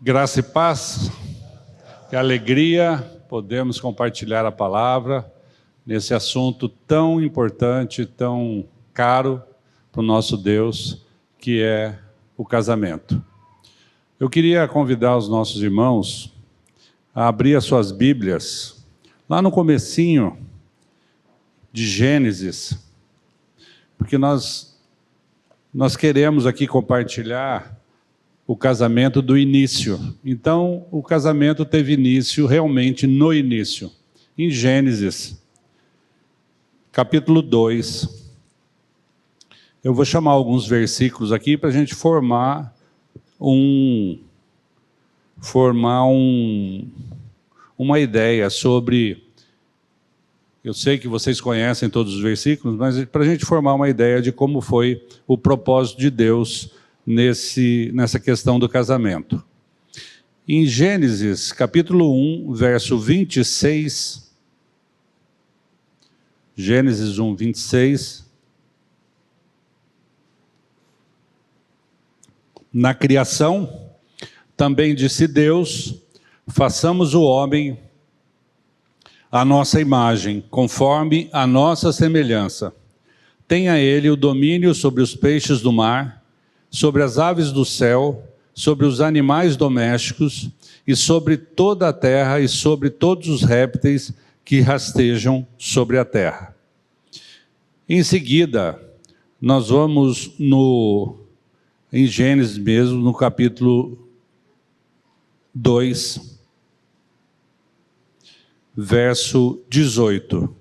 Graça e paz, que alegria podemos compartilhar a palavra nesse assunto tão importante, tão caro para o nosso Deus, que é o casamento. Eu queria convidar os nossos irmãos a abrir as suas Bíblias, lá no comecinho de Gênesis, porque nós queremos aqui compartilhar o casamento do início. Então, o casamento teve início realmente no início, em Gênesis, capítulo 2. Eu vou chamar alguns versículos aqui para a gente formar uma ideia sobre... Eu sei que vocês conhecem todos os versículos, mas para a gente formar uma ideia de como foi o propósito de Deus nessa questão do casamento. Em Gênesis, capítulo 1, verso 26, Gênesis 1, 26, na criação, também disse Deus, façamos o homem à nossa imagem, conforme a nossa semelhança. Tenha ele o domínio sobre os peixes do mar, sobre as aves do céu, sobre os animais domésticos, e sobre toda a terra, e sobre todos os répteis que rastejam sobre a terra. Em seguida, nós vamos em Gênesis mesmo, no capítulo 2, verso 18.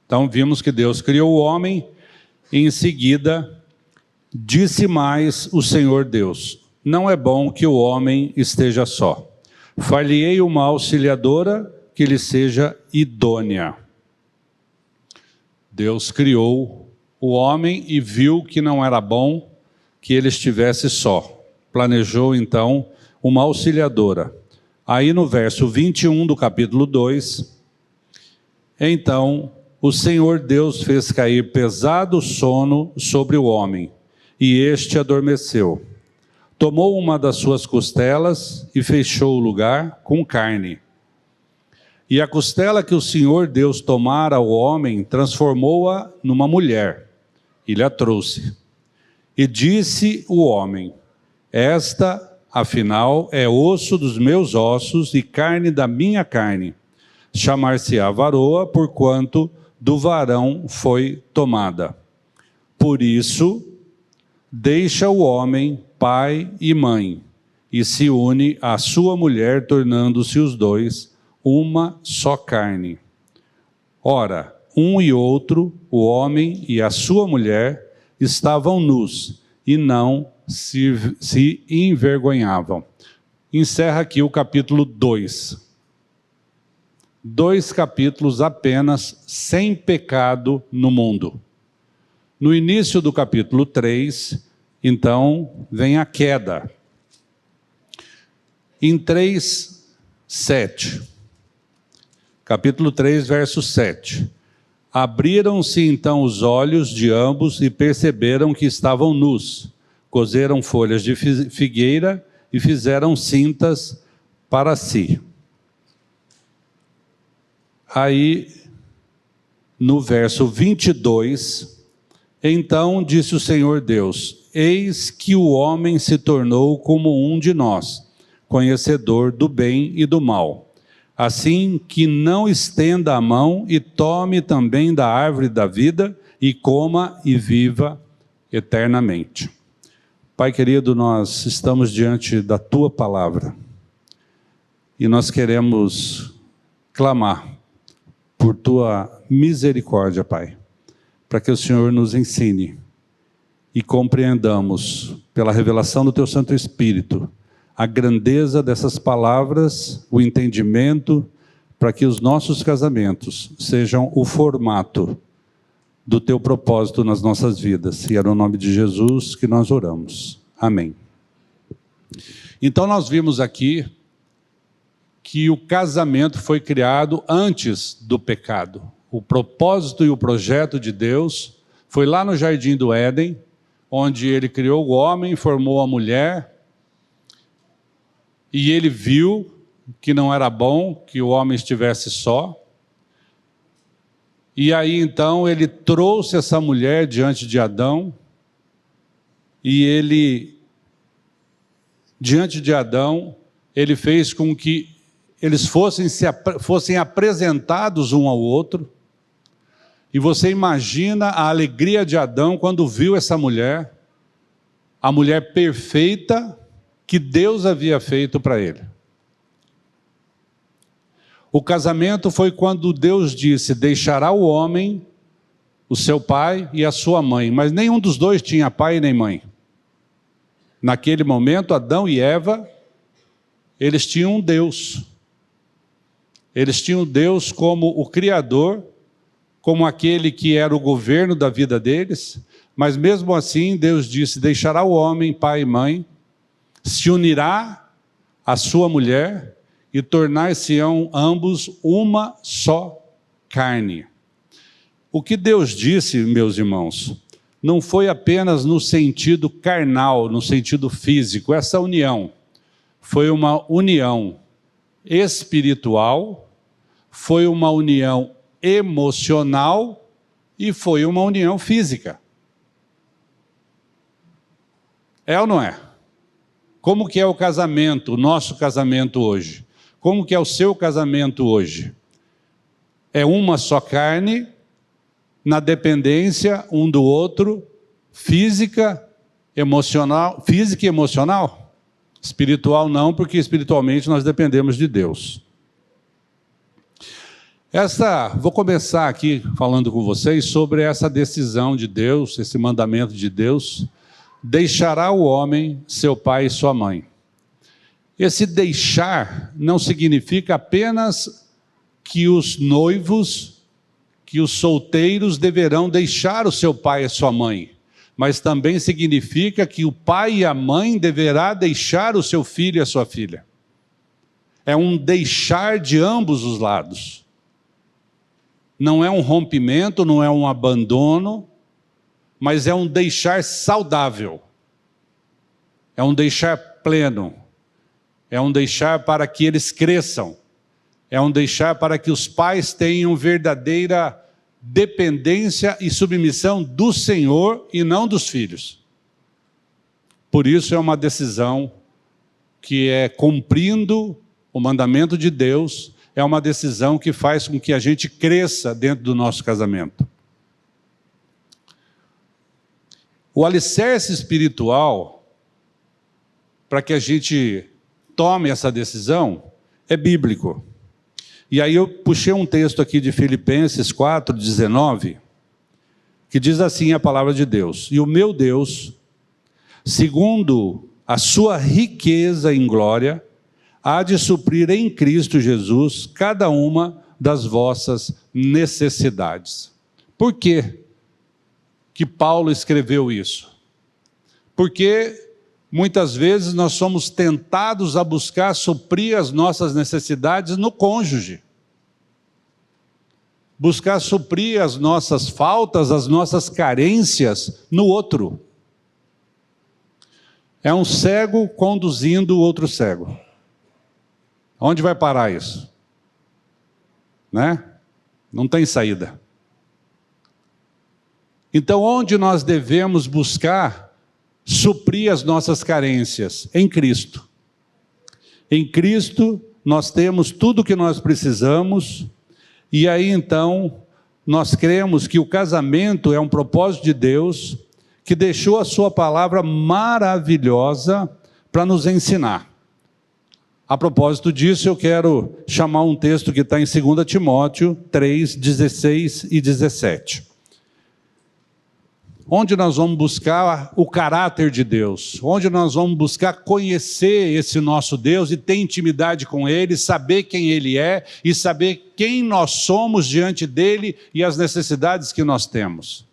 Então, vimos que Deus criou o homem, e em seguida... Disse mais o Senhor Deus, não é bom que o homem esteja só. Far-lhe-ei uma auxiliadora que lhe seja idônea. Deus criou o homem e viu que não era bom que ele estivesse só. Planejou então uma auxiliadora. Aí no verso 21 do capítulo 2, então o Senhor Deus fez cair pesado sono sobre o homem, e este adormeceu. Tomou uma das suas costelas e fechou o lugar com carne. E a costela que o Senhor Deus tomara ao homem, transformou-a numa mulher, e lhe a trouxe. E disse o homem, esta, afinal, é osso dos meus ossos e carne da minha carne. Chamar-se-á varoa, porquanto do varão foi tomada. Por isso, deixa o homem pai e mãe, e se une à sua mulher, tornando-se os dois uma só carne. Ora, um e outro, o homem e a sua mulher, estavam nus, e não se envergonhavam. Encerra aqui o capítulo 2. 2 capítulos apenas, sem pecado no mundo. No início do capítulo 3, então, vem a queda. Em 3:7, capítulo 3, verso 7. Abriram-se então os olhos de ambos e perceberam que estavam nus. Coseram folhas de figueira e fizeram cintas para si. Aí, no verso 22... Então disse o Senhor Deus, eis que o homem se tornou como um de nós, conhecedor do bem e do mal. Assim que não estenda a mão e tome também da árvore da vida e coma e viva eternamente. Pai querido, nós estamos diante da Tua palavra e nós queremos clamar por Tua misericórdia, Pai, para que o Senhor nos ensine e compreendamos, pela revelação do Teu Santo Espírito, a grandeza dessas palavras, o entendimento, para que os nossos casamentos sejam o formato do Teu propósito nas nossas vidas. E é no nome de Jesus que nós oramos. Amém. Então nós vimos aqui que o casamento foi criado antes do pecado. O propósito e o projeto de Deus foi lá no Jardim do Éden, onde Ele criou o homem, formou a mulher, e ele viu que não era bom que o homem estivesse só. E aí então ele trouxe essa mulher diante de Adão, e ele, diante de Adão, ele fez com que eles fossem apresentados um ao outro. E você imagina a alegria de Adão quando viu essa mulher, a mulher perfeita que Deus havia feito para ele. O casamento foi quando Deus disse: deixará o homem, o seu pai e a sua mãe. Mas nenhum dos dois tinha pai nem mãe. Naquele momento, Adão e Eva, eles tinham um Deus. Eles tinham Deus como o Criador, como aquele que era o governo da vida deles. Mas mesmo assim, Deus disse: deixará o homem, pai e mãe, se unirá à sua mulher, e tornar-se-ão ambos uma só carne. O que Deus disse, meus irmãos, não foi apenas no sentido carnal, no sentido físico. Essa união foi uma união espiritual, foi uma união emocional e foi uma união física. É ou não é? Como que é o casamento, o nosso casamento hoje? Como que é o seu casamento hoje? É uma só carne, na dependência um do outro, física e emocional? Espiritual não, porque espiritualmente nós dependemos de Deus. Vou começar aqui falando com vocês sobre essa decisão de Deus, esse mandamento de Deus: deixará o homem seu pai e sua mãe. Esse deixar não significa apenas que os noivos, que os solteiros deverão deixar o seu pai e sua mãe, mas também significa que o pai e a mãe deverá deixar o seu filho e a sua filha. É um deixar de ambos os lados. Não é um rompimento, não é um abandono, mas é um deixar saudável. É um deixar pleno. É um deixar para que eles cresçam. É um deixar para que os pais tenham verdadeira dependência e submissão do Senhor e não dos filhos. Por isso é uma decisão que é cumprindo o mandamento de Deus, é uma decisão que faz com que a gente cresça dentro do nosso casamento. O alicerce espiritual, para que a gente tome essa decisão, é bíblico. E aí eu puxei um texto aqui de Filipenses 4:19, que diz assim a palavra de Deus: e o meu Deus, segundo a sua riqueza em glória, há de suprir em Cristo Jesus cada uma das vossas necessidades. Por quê que Paulo escreveu isso? Porque muitas vezes nós somos tentados a buscar suprir as nossas necessidades no cônjuge. Buscar suprir as nossas faltas, as nossas carências no outro. É um cego conduzindo o outro cego. Onde vai parar isso? Né? Não tem saída. Então, onde nós devemos buscar suprir as nossas carências? Em Cristo. Em Cristo nós temos tudo o que nós precisamos, e aí então nós cremos que o casamento é um propósito de Deus, que deixou a sua palavra maravilhosa para nos ensinar. A propósito disso, eu quero chamar um texto que está em 2 Timóteo 3, 16 e 17. Onde nós vamos buscar o caráter de Deus, onde nós vamos buscar conhecer esse nosso Deus e ter intimidade com Ele, saber quem Ele é e saber quem nós somos diante dEle e as necessidades que nós temos.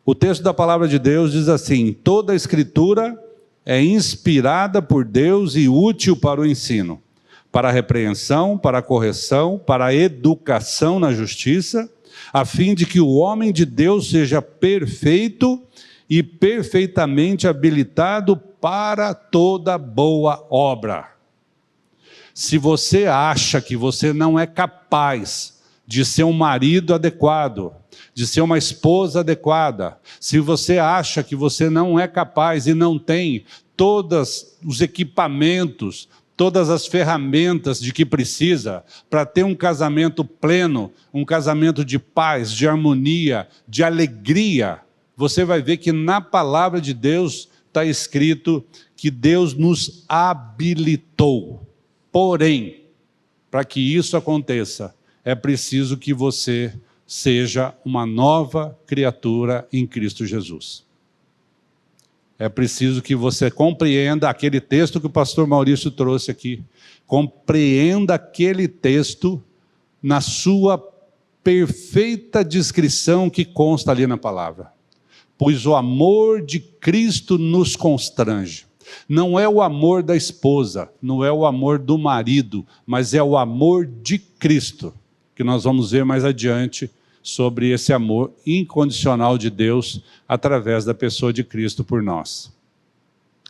O texto da palavra de Deus diz assim: toda a Escritura é inspirada por Deus e útil para o ensino, para a repreensão, para a correção, para a educação na justiça, a fim de que o homem de Deus seja perfeito e perfeitamente habilitado para toda boa obra. Se você acha que você não é capaz de ser um marido adequado, de ser uma esposa adequada, se você acha que você não é capaz e não tem todos os equipamentos, todas as ferramentas de que precisa para ter um casamento pleno, um casamento de paz, de harmonia, de alegria, você vai ver que na palavra de Deus está escrito que Deus nos habilitou. Porém, para que isso aconteça, é preciso que você seja uma nova criatura em Cristo Jesus. É preciso que você compreenda aquele texto que o pastor Maurício trouxe aqui. Compreenda aquele texto na sua perfeita descrição que consta ali na palavra. Pois o amor de Cristo nos constrange. Não é o amor da esposa, não é o amor do marido, mas é o amor de Cristo, que nós vamos ver mais adiante sobre esse amor incondicional de Deus através da pessoa de Cristo por nós.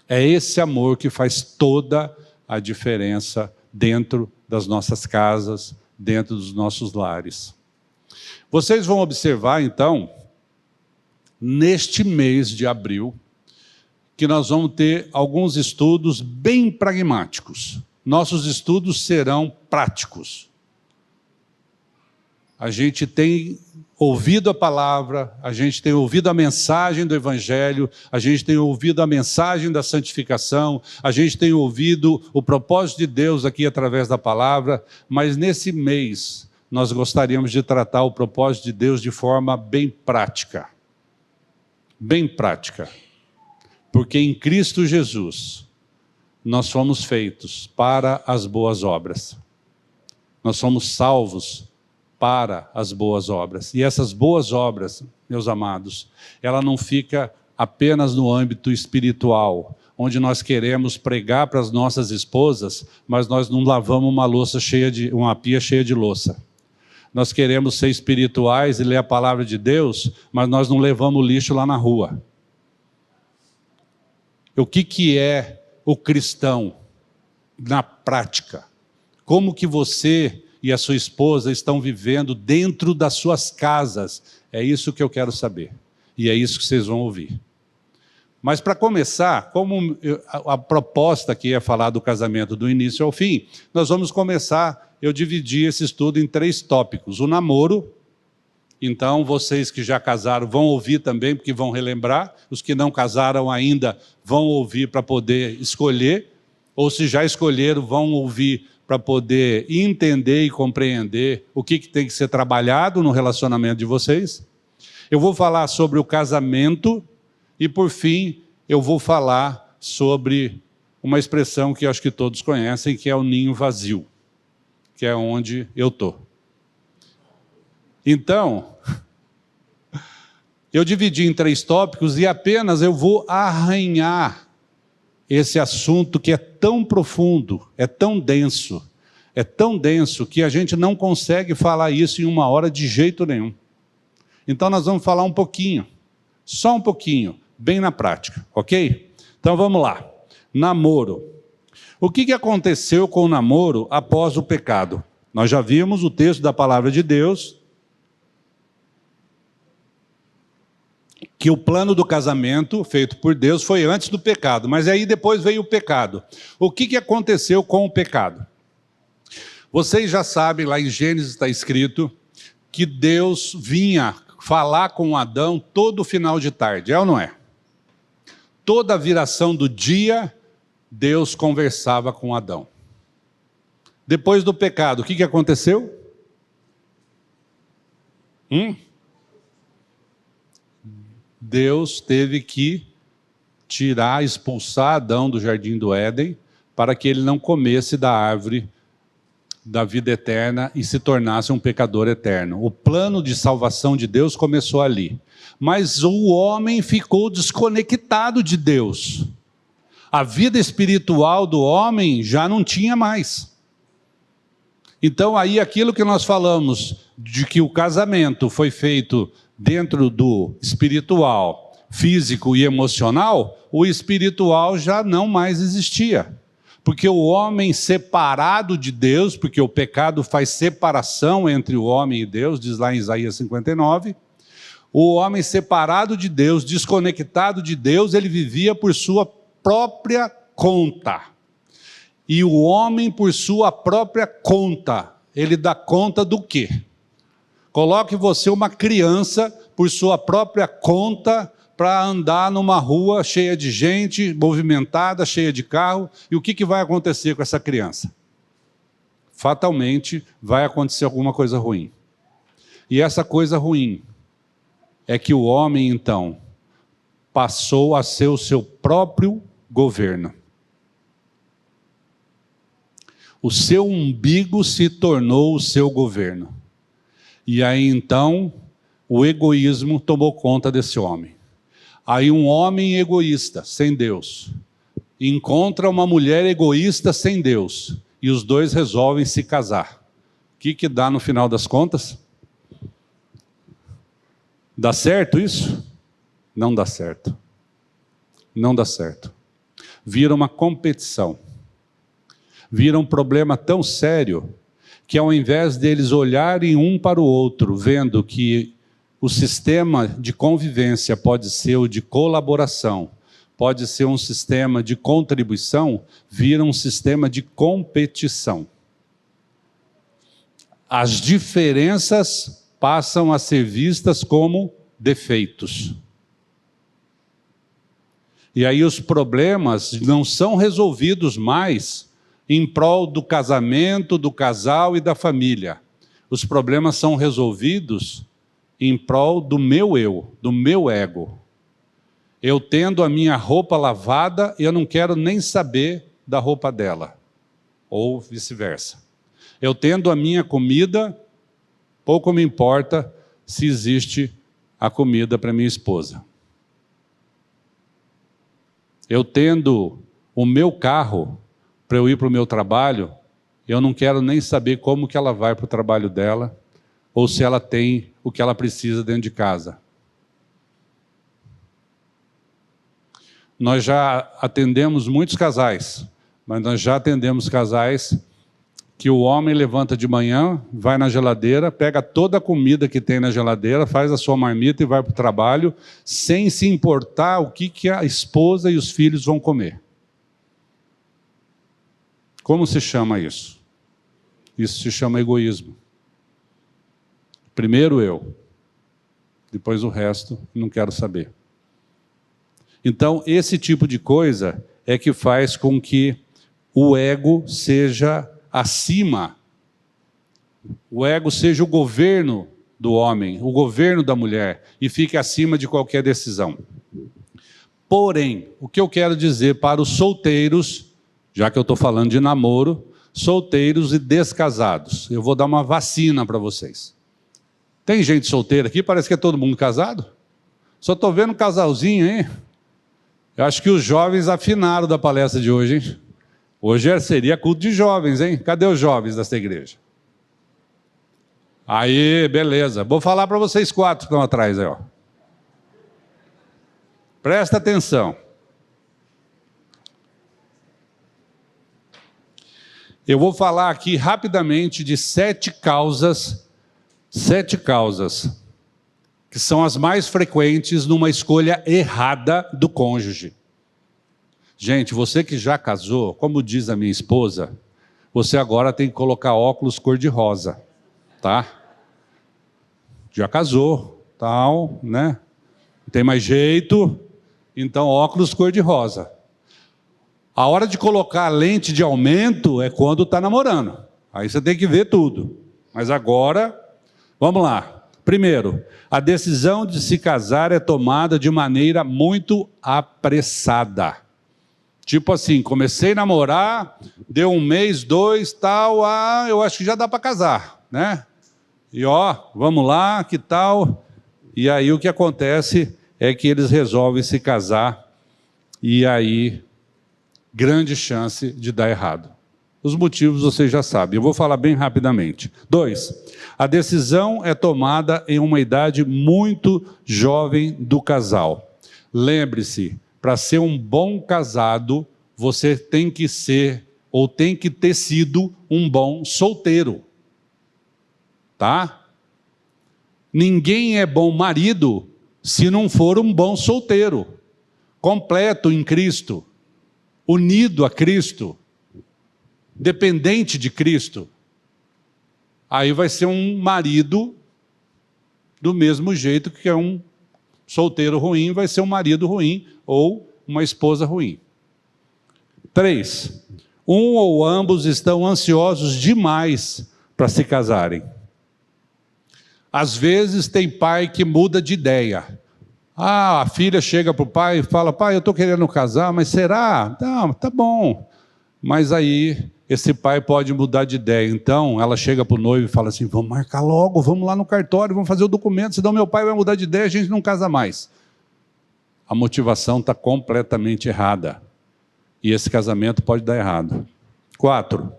É esse amor que faz toda a diferença dentro das nossas casas, dentro dos nossos lares. Vocês vão observar, então, neste mês de abril, que nós vamos ter alguns estudos bem pragmáticos. Nossos estudos serão práticos. A gente tem ouvido a palavra, a gente tem ouvido a mensagem do Evangelho, a gente tem ouvido a mensagem da santificação, a gente tem ouvido o propósito de Deus aqui através da palavra, mas nesse mês nós gostaríamos de tratar o propósito de Deus de forma bem prática. Bem prática. Porque em Cristo Jesus nós fomos feitos para as boas obras. Nós somos salvos para as boas obras. E essas boas obras, meus amados, ela não fica apenas no âmbito espiritual, onde nós queremos pregar para as nossas esposas, mas nós não lavamos uma pia cheia de louça. Nós queremos ser espirituais e ler a palavra de Deus, mas nós não levamos lixo lá na rua. O que é o cristão na prática? Como que você e a sua esposa estão vivendo dentro das suas casas? É isso que eu quero saber. E é isso que vocês vão ouvir. Mas para começar, como a proposta aqui é falar do casamento do início ao fim, nós vamos começar, eu dividi esse estudo em 3 tópicos. O namoro. Então, vocês que já casaram vão ouvir também, porque vão relembrar. Os que não casaram ainda vão ouvir para poder escolher. Ou se já escolheram, vão ouvir para poder entender e compreender o que tem que ser trabalhado no relacionamento de vocês. Eu vou falar sobre o casamento e, por fim, eu vou falar sobre uma expressão que eu acho que todos conhecem, que é o ninho vazio, que é onde eu estou. Então, eu dividi em 3 tópicos e apenas eu vou arranhar esse assunto que é tão profundo, é tão denso que a gente não consegue falar isso em 1 hora de jeito nenhum. Então nós vamos falar um pouquinho, só um pouquinho, bem na prática, ok? Então vamos lá. Namoro. O que aconteceu com o namoro após o pecado? Nós já vimos o texto da palavra de Deus, que o plano do casamento feito por Deus foi antes do pecado, mas aí depois veio o pecado. O que aconteceu com o pecado? Vocês já sabem, lá em Gênesis está escrito, que Deus vinha falar com Adão todo final de tarde, é ou não é? Toda a viração do dia, Deus conversava com Adão. Depois do pecado, o que aconteceu? Deus teve que expulsar Adão do jardim do Éden, para que ele não comesse da árvore da vida eterna e se tornasse um pecador eterno. O plano de salvação de Deus começou ali. Mas o homem ficou desconectado de Deus. A vida espiritual do homem já não tinha mais. Então aí aquilo que nós falamos, de que o casamento foi feito dentro do espiritual, físico e emocional, o espiritual já não mais existia. Porque o homem separado de Deus, porque o pecado faz separação entre o homem e Deus, diz lá em Isaías 59, o homem separado de Deus, desconectado de Deus, ele vivia por sua própria conta. E o homem, por sua própria conta, ele dá conta do quê? Coloque você uma criança por sua própria conta para andar numa rua cheia de gente, movimentada, cheia de carro, e o que vai acontecer com essa criança? Fatalmente vai acontecer alguma coisa ruim. E essa coisa ruim é que o homem, então, passou a ser o seu próprio governo. O seu umbigo se tornou o seu governo. E aí, então, o egoísmo tomou conta desse homem. Aí um homem egoísta, sem Deus, encontra uma mulher egoísta sem Deus, e os dois resolvem se casar. O que dá no final das contas? Dá certo isso? Não dá certo. Não dá certo. Vira uma competição. Vira um problema tão sério que ao invés deles olharem um para o outro, vendo que o sistema de convivência pode ser o de colaboração, pode ser um sistema de contribuição, vira um sistema de competição. As diferenças passam a ser vistas como defeitos. E aí os problemas não são resolvidos mais em prol do casamento, do casal e da família. Os problemas são resolvidos em prol do meu eu, do meu ego. Eu tendo a minha roupa lavada, eu não quero nem saber da roupa dela. Ou vice-versa. Eu tendo a minha comida, pouco me importa se existe a comida para minha esposa. Eu tendo o meu carro para eu ir para o meu trabalho, eu não quero nem saber como que ela vai para o trabalho dela, ou se ela tem o que ela precisa dentro de casa. Nós já atendemos muitos casais, mas nós já atendemos casais que o homem levanta de manhã, vai na geladeira, pega toda a comida que tem na geladeira, faz a sua marmita e vai para o trabalho, sem se importar o que a esposa e os filhos vão comer. Como se chama isso? Isso se chama egoísmo. Primeiro eu, depois o resto, não quero saber. Então, esse tipo de coisa é que faz com que o ego seja acima, o ego seja o governo do homem, o governo da mulher, e fique acima de qualquer decisão. Porém, o que eu quero dizer para os solteiros, já que eu estou falando de namoro, solteiros e descasados, eu vou dar uma vacina para vocês. Tem gente solteira aqui? Parece que é todo mundo casado. Só estou vendo um casalzinho, hein? Eu acho que os jovens afinaram da palestra de hoje, hein? Hoje seria culto de jovens, hein? Cadê os jovens dessa igreja? Aí, beleza. Vou falar para vocês quatro que estão atrás aí, ó. Presta atenção. Eu vou falar aqui rapidamente de 7 causas que são as mais frequentes numa escolha errada do cônjuge. Gente, você que já casou, como diz a minha esposa, você agora tem que colocar óculos cor-de-rosa, tá? Já casou, tal, né? Não tem mais jeito, então óculos cor-de-rosa. A hora de colocar a lente de aumento é quando está namorando. Aí você tem que ver tudo. Mas agora, vamos lá. Primeiro, a decisão de se casar é tomada de maneira muito apressada. Tipo assim, comecei a namorar, deu 1 mês, 2, tal, eu acho que já dá para casar, né? E ó, vamos lá, que tal? E aí o que acontece é que eles resolvem se casar e aí grande chance de dar errado. Os motivos vocês já sabem, eu vou falar bem rapidamente. 2, a decisão é tomada em uma idade muito jovem do casal. Lembre-se, para ser um bom casado, você tem que ser, ou tem que ter sido, um bom solteiro. Tá? Ninguém é bom marido se não for um bom solteiro, completo em Cristo, unido a Cristo, dependente de Cristo. Aí vai ser um marido do mesmo jeito que é um solteiro ruim, vai ser um marido ruim ou uma esposa ruim. 3. Um ou ambos estão ansiosos demais para se casarem. Às vezes tem pai que muda de ideia. A filha chega para o pai e fala, pai, eu estou querendo casar, mas será? Não, tá bom. Mas aí esse pai pode mudar de ideia. Então ela chega para o noivo e fala assim, vamos marcar logo, vamos lá no cartório, vamos fazer o documento, senão meu pai vai mudar de ideia, a gente não casa mais. A motivação está completamente errada. E esse casamento pode dar errado. 4.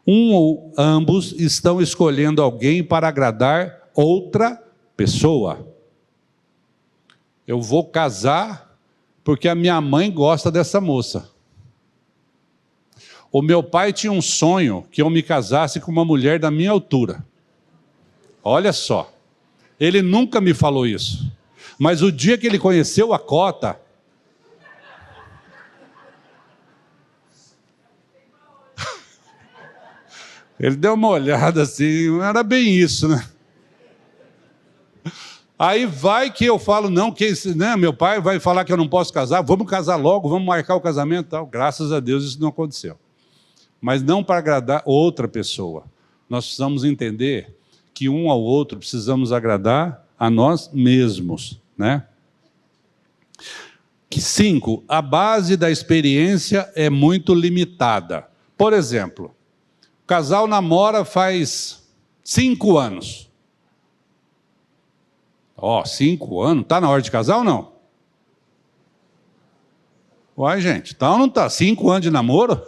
Um ou ambos estão escolhendo alguém para agradar outra pessoa. Eu vou casar porque a minha mãe gosta dessa moça. O meu pai tinha um sonho que eu me casasse com uma mulher da minha altura. Olha só, ele nunca me falou isso. Mas o dia que ele conheceu a Cota, ele deu uma olhada assim, não era bem isso, né? Aí vai que eu falo, não, meu pai vai falar que eu não posso casar, vamos casar logo, vamos marcar o casamento e tal. Graças a Deus isso não aconteceu. Mas não para agradar outra pessoa. Nós precisamos entender que um ao outro precisamos agradar a nós mesmos, né? 5. A base da experiência é muito limitada. Por exemplo, o casal namora faz 5 anos. 5 anos? Está na hora de casar ou não? Uai, gente, tá ou não tá? 5 anos de namoro?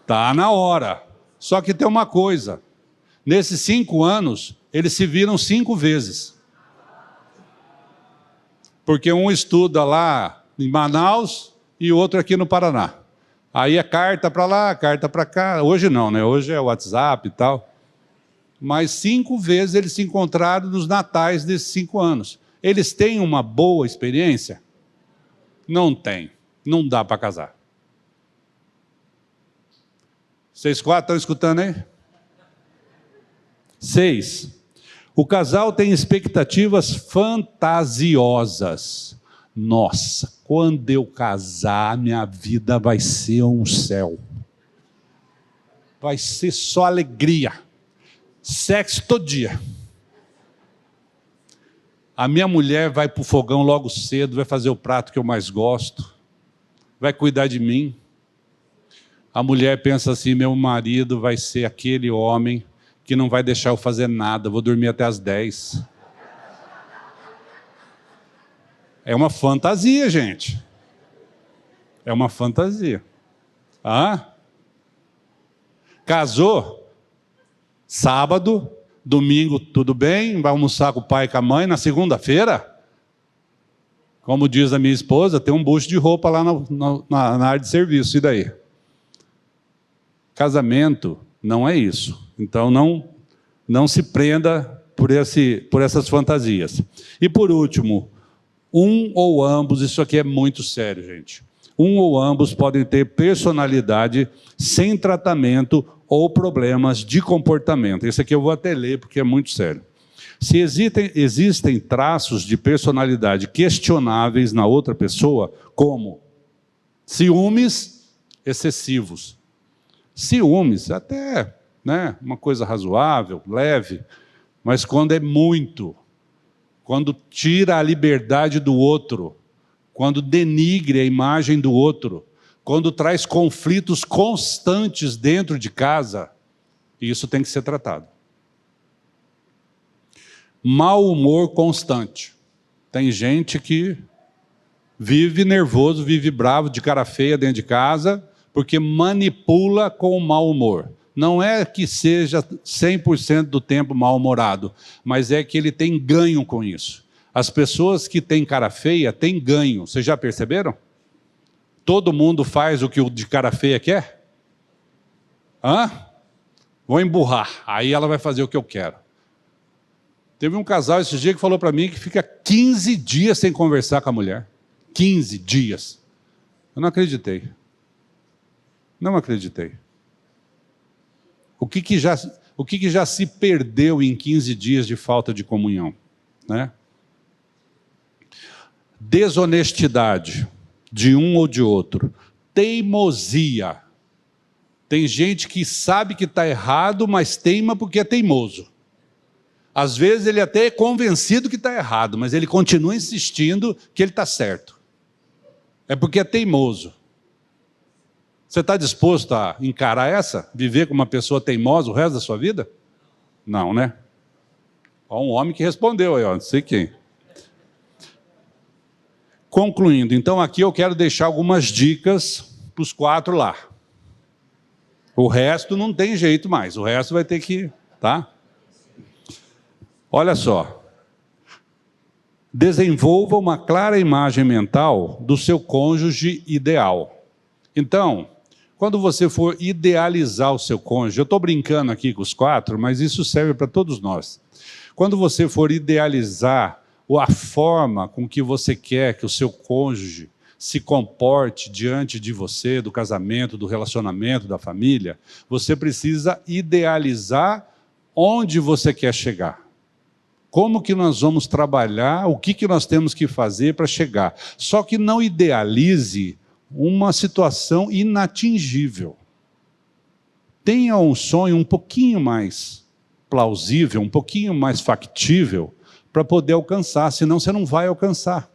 Tá na hora. Só que tem uma coisa. Nesses 5 anos, eles se viram 5 vezes. Porque um estuda lá em Manaus e o outro aqui no Paraná. Aí é carta para lá, carta para cá. Hoje não, né? Hoje é WhatsApp e tal. Mas 5 vezes eles se encontraram nos natais desses 5 anos. Eles têm uma boa experiência? Não tem. Não dá para casar. Vocês 4 estão escutando aí? 6. O casal tem expectativas fantasiosas. Nossa, quando eu casar, minha vida vai ser um céu. Vai ser só alegria. Sexo todo dia. A minha mulher vai para o fogão logo cedo, vai fazer o prato que eu mais gosto, vai cuidar de mim. A mulher pensa assim, meu marido vai ser aquele homem que não vai deixar eu fazer nada, vou dormir até as 10. É uma fantasia, gente. É uma fantasia. Casou? Sábado, domingo, tudo bem, vai almoçar com o pai e com a mãe. Na segunda-feira, como diz a minha esposa, tem um bucho de roupa lá na área de serviço. E daí? Casamento não é isso. Então, não se prenda por essas fantasias. E por último, um ou ambos, isso aqui é muito sério, gente. Um ou ambos podem ter personalidade sem tratamento ou problemas de comportamento. Esse aqui eu vou até ler, porque é muito sério. Se existem traços de personalidade questionáveis na outra pessoa, como ciúmes excessivos. Ciúmes, até uma coisa razoável, leve, mas quando é muito, quando tira a liberdade do outro, quando denigre a imagem do outro, quando traz conflitos constantes dentro de casa, isso tem que ser tratado. Mau humor constante. Tem gente que vive nervoso, vive bravo, de cara feia dentro de casa, porque manipula com o mau humor. Não é que seja 100% do tempo mal-humorado, mas é que ele tem ganho com isso. As pessoas que têm cara feia têm ganho. Vocês já perceberam? Todo mundo faz o que o de cara feia quer? Hã? Vou emburrar. Aí ela vai fazer o que eu quero. Teve um casal esse dia que falou para mim que fica 15 dias sem conversar com a mulher. 15 dias. Eu não acreditei. Não acreditei. O que já se perdeu em 15 dias de falta de comunhão? Né? Desonestidade de um ou de outro. Teimosia. Tem gente que sabe que está errado, mas teima porque é teimoso. Às vezes ele até é convencido que está errado, mas ele continua insistindo que ele está certo. É porque é teimoso. Você está disposto a encarar essa? Viver com uma pessoa teimosa o resto da sua vida? Não, né? Ó, um homem que respondeu aí, ó, não sei quem. Concluindo, então aqui eu quero deixar algumas dicas para os 4 lá. O resto não tem jeito mais, o resto vai ter que, tá? Olha só. Desenvolva uma clara imagem mental do seu cônjuge ideal. Então, quando você for idealizar o seu cônjuge, eu estou brincando aqui com os 4, mas isso serve para todos nós. Quando você for idealizar a forma com que você quer que o seu cônjuge se comporte diante de você, do casamento, do relacionamento, da família, você precisa idealizar onde você quer chegar. Como que nós vamos trabalhar, o que nós temos que fazer para chegar. Só que não idealize uma situação inatingível. Tenha um sonho um pouquinho mais plausível, um pouquinho mais factível, para poder alcançar, senão você não vai alcançar.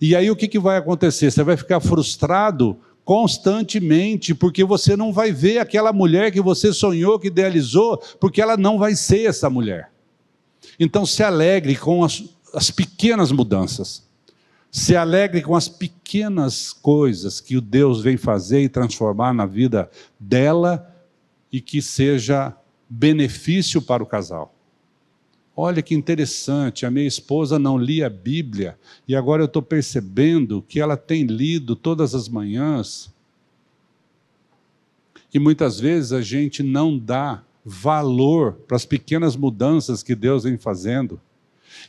E aí o que vai acontecer? Você vai ficar frustrado constantemente, porque você não vai ver aquela mulher que você sonhou, que idealizou, porque ela não vai ser essa mulher. Então se alegre com as pequenas mudanças. Se alegre com as pequenas coisas que o Deus vem fazer e transformar na vida dela e que seja benefício para o casal. Olha que interessante, a minha esposa não lia a Bíblia e agora eu estou percebendo que ela tem lido todas as manhãs. E muitas vezes a gente não dá valor para as pequenas mudanças que Deus vem fazendo.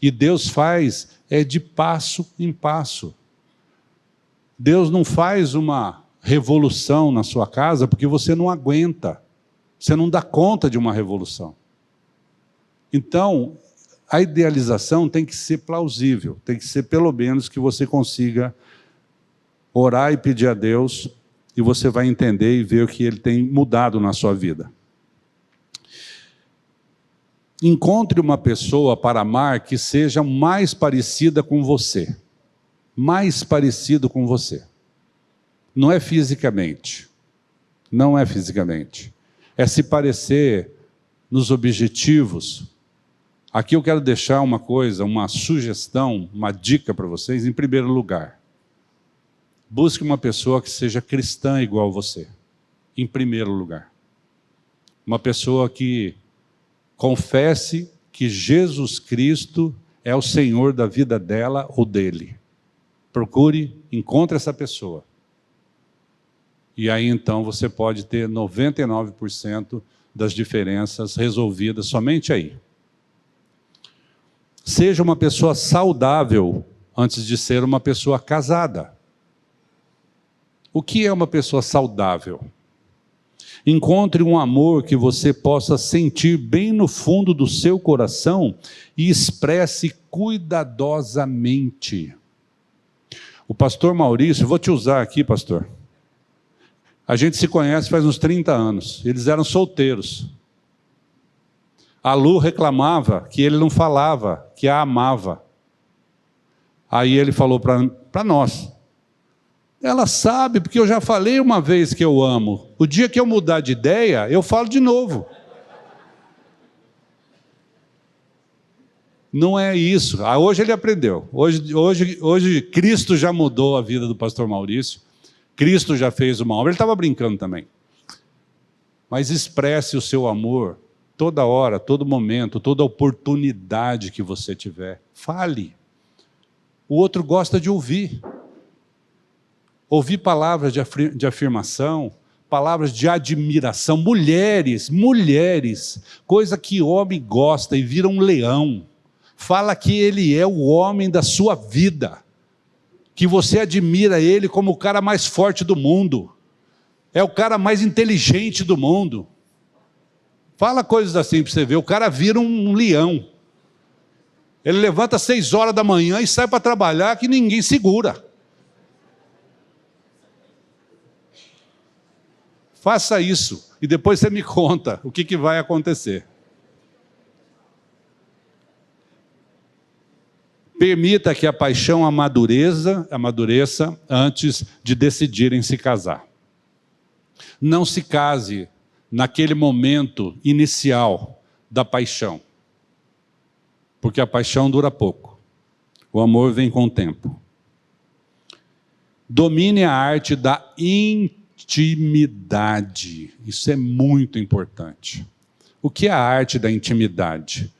E Deus faz de passo em passo. Deus não faz uma revolução na sua casa porque você não aguenta. Você não dá conta de uma revolução. Então, a idealização tem que ser plausível, tem que ser pelo menos que você consiga orar e pedir a Deus e você vai entender e ver o que Ele tem mudado na sua vida. Encontre uma pessoa para amar que seja mais parecida com você. Mais parecido com você. Não é fisicamente. Não é fisicamente. É se parecer nos objetivos. Aqui eu quero deixar uma coisa, uma sugestão, uma dica para vocês. Em primeiro lugar, busque uma pessoa que seja cristã igual a você. Em primeiro lugar. Uma pessoa que confesse que Jesus Cristo é o Senhor da vida dela ou dele. Procure, encontre essa pessoa. E aí então você pode ter 99% das diferenças resolvidas somente aí. Seja uma pessoa saudável antes de ser uma pessoa casada. O que é uma pessoa saudável? Encontre um amor que você possa sentir bem no fundo do seu coração e expresse cuidadosamente. O pastor Maurício, vou te usar aqui, pastor. A gente se conhece faz uns 30 anos. Eles eram solteiros. A Lu reclamava que ele não falava, que a amava. Aí ele falou para nós. Ela sabe, porque eu já falei uma vez que eu amo. O dia que eu mudar de ideia, eu falo de novo. Não é isso. Hoje ele aprendeu. Hoje Cristo já mudou a vida do pastor Maurício. Cristo já fez uma obra. Ele estava brincando também. Mas expresse o seu amor toda hora, todo momento, toda oportunidade que você tiver. Fale. o outro gosta de ouvir. Ouvir palavras de afirmação, palavras de admiração. Mulheres, coisa que homem gosta e vira um leão. Fala que ele é o homem da sua vida, que você admira ele como o cara mais forte do mundo, é o cara mais inteligente do mundo. Fala coisas assim para você ver, o cara vira um leão. Ele levanta às 6 horas da manhã e sai para trabalhar que ninguém segura. Faça isso e depois você me conta o que vai acontecer. Permita que a paixão amadureça antes de decidirem se casar. Não se case naquele momento inicial da paixão, porque a paixão dura pouco. O amor vem com o tempo. Domine a arte da intimidade. Isso é muito importante. O que é a arte da intimidade?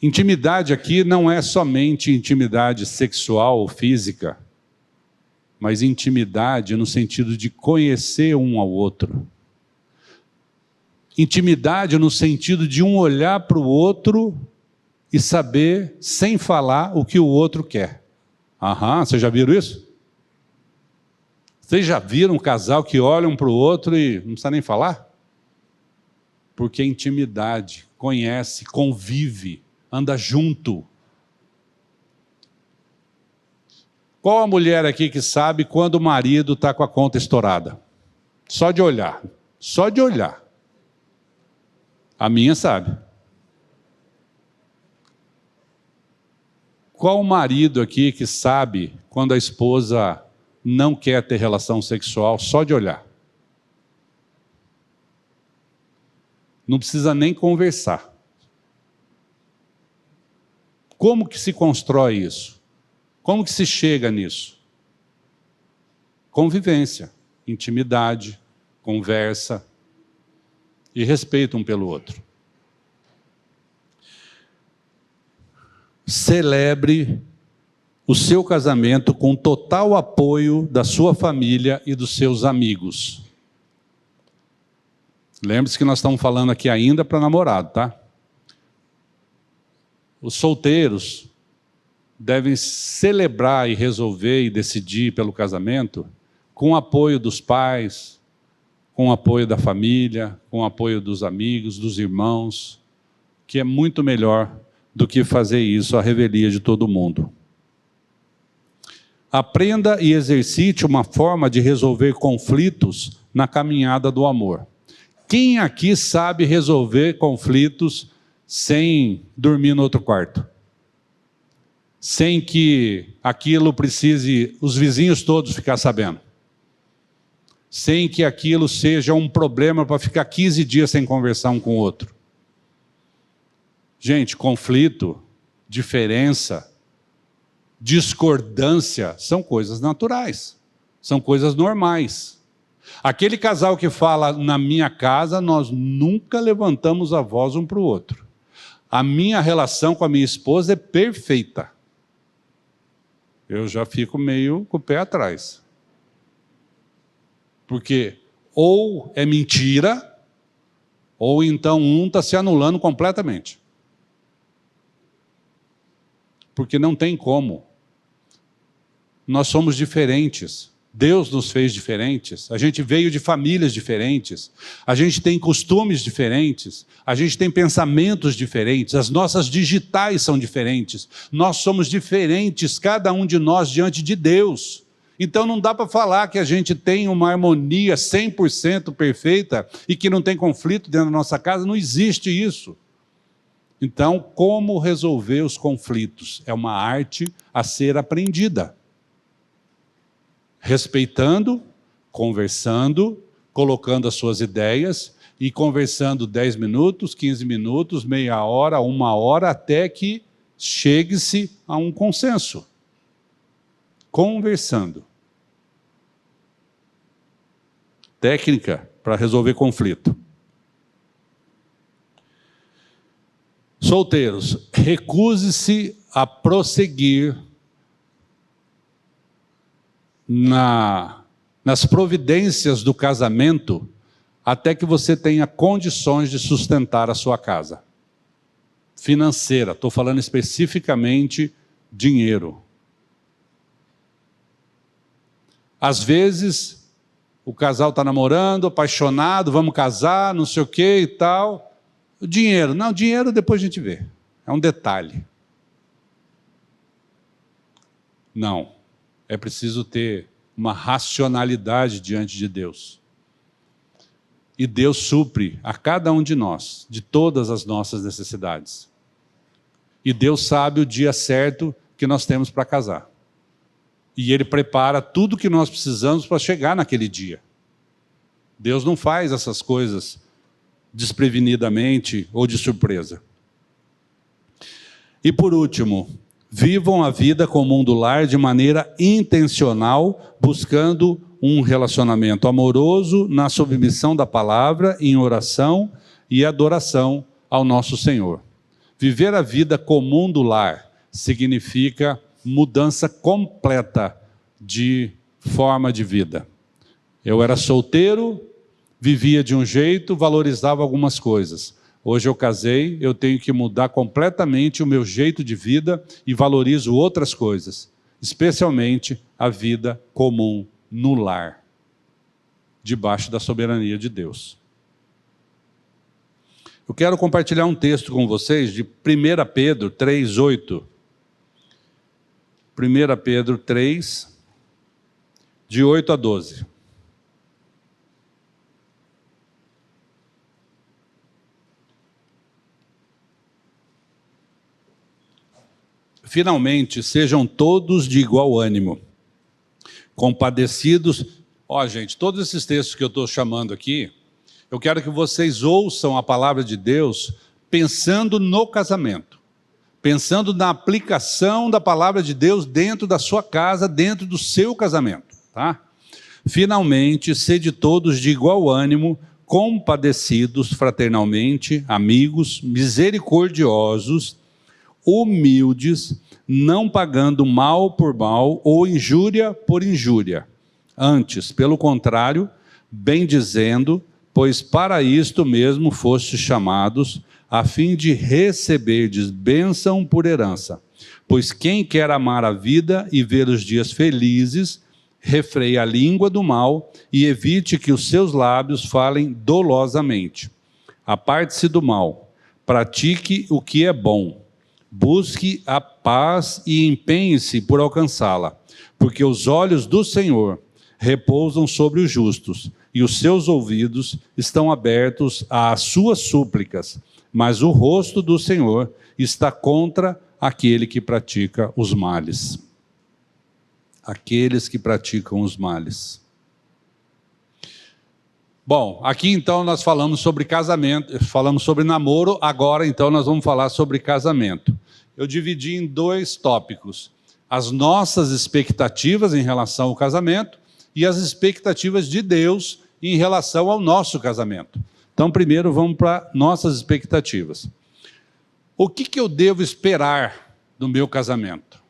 Intimidade aqui não é somente intimidade sexual ou física, mas intimidade no sentido de conhecer um ao outro. Intimidade no sentido de um olhar para o outro e saber, sem falar, o que o outro quer. Vocês já viram isso? Vocês já viram um casal que olha um para o outro e não precisa nem falar? Porque é intimidade, conhece, convive, anda junto. Qual a mulher aqui que sabe quando o marido está com a conta estourada? Só de olhar. Só de olhar. A minha sabe. Qual o marido aqui que sabe quando a esposa não quer ter relação sexual só de olhar? Não precisa nem conversar. Como que se constrói isso? Como que se chega nisso? Convivência, intimidade, conversa e respeito um pelo outro. Celebre o seu casamento com total apoio da sua família e dos seus amigos. Lembre-se que nós estamos falando aqui ainda para namorado, tá? Os solteiros devem celebrar e resolver e decidir pelo casamento com o apoio dos pais, com o apoio da família, com o apoio dos amigos, dos irmãos, que é muito melhor do que fazer isso à revelia de todo mundo. Aprenda e exercite uma forma de resolver conflitos na caminhada do amor. Quem aqui sabe resolver conflitos sem dormir no outro quarto? Sem que aquilo precise os vizinhos todos ficar sabendo? Sem que aquilo seja um problema para ficar 15 dias sem conversar um com o outro? Gente, conflito, diferença, discordância são coisas naturais, são coisas normais. Aquele casal que fala, na minha casa nós nunca levantamos a voz um para o outro. A minha relação com a minha esposa é perfeita. Eu já fico meio com o pé atrás. Porque ou é mentira, ou então um está se anulando completamente. Porque não tem como. Nós somos diferentes. Deus nos fez diferentes. A gente veio de famílias diferentes. A gente tem costumes diferentes. A gente tem pensamentos diferentes. As nossas digitais são diferentes. Nós somos diferentes, cada um de nós, diante de Deus. Então não dá para falar que a gente tem uma harmonia 100% perfeita e que não tem conflito dentro da nossa casa. Não existe isso. Então, como resolver os conflitos? É uma arte a ser aprendida. Respeitando, conversando, colocando as suas ideias e conversando 10 minutos, 15 minutos, meia hora, 1 hora, até que chegue-se a um consenso. Conversando. Técnica para resolver conflito. Solteiros, recuse-se a prosseguir nas providências do casamento até que você tenha condições de sustentar a sua casa. Financeira, estou falando especificamente dinheiro. Às vezes, o casal está namorando, apaixonado, vamos casar, não sei o que e tal. O dinheiro, não, dinheiro depois a gente vê. É um detalhe. Não, é preciso ter uma racionalidade diante de Deus. E Deus supre a cada um de nós, de todas as nossas necessidades. E Deus sabe o dia certo que nós temos para casar. E Ele prepara tudo que nós precisamos para chegar naquele dia. Deus não faz essas coisas desprevenidamente ou de surpresa. E por último, vivam a vida comum do lar de maneira intencional, buscando um relacionamento amoroso na submissão da palavra, em oração e adoração ao nosso Senhor. Viver a vida comum do lar significa mudança completa de forma de vida. Eu era solteiro, vivia de um jeito, valorizava algumas coisas. Hoje eu casei, eu tenho que mudar completamente o meu jeito de vida e valorizo outras coisas, especialmente a vida comum no lar, debaixo da soberania de Deus. Eu quero compartilhar um texto com vocês de 1 Pedro 3:8. 1 Pedro 3, de 8 a 12. Finalmente, sejam todos de igual ânimo, compadecidos. Ó, gente, todos esses textos que eu estou chamando aqui, eu quero que vocês ouçam a palavra de Deus pensando no casamento, pensando na aplicação da palavra de Deus dentro da sua casa, dentro do seu casamento, tá? Finalmente, sede todos de igual ânimo, compadecidos fraternalmente, amigos, misericordiosos, humildes, não pagando mal por mal ou injúria por injúria. Antes, pelo contrário, bendizendo, pois para isto mesmo fostes chamados, a fim de receberdes bênção por herança. Pois quem quer amar a vida e ver os dias felizes, refreie a língua do mal e evite que os seus lábios falem dolosamente. Aparte-se do mal, pratique o que é bom, busque a paz e empenhe-se por alcançá-la, porque os olhos do Senhor repousam sobre os justos, e os seus ouvidos estão abertos às suas súplicas, mas o rosto do Senhor está contra aquele que pratica os males. Aqueles que praticam os males. Bom, aqui então nós falamos sobre casamento, falamos sobre namoro, agora então nós vamos falar sobre casamento. Eu dividi em 2 tópicos: as nossas expectativas em relação ao casamento e as expectativas de Deus em relação ao nosso casamento. Então, primeiro vamos para nossas expectativas. O que eu devo esperar do meu casamento?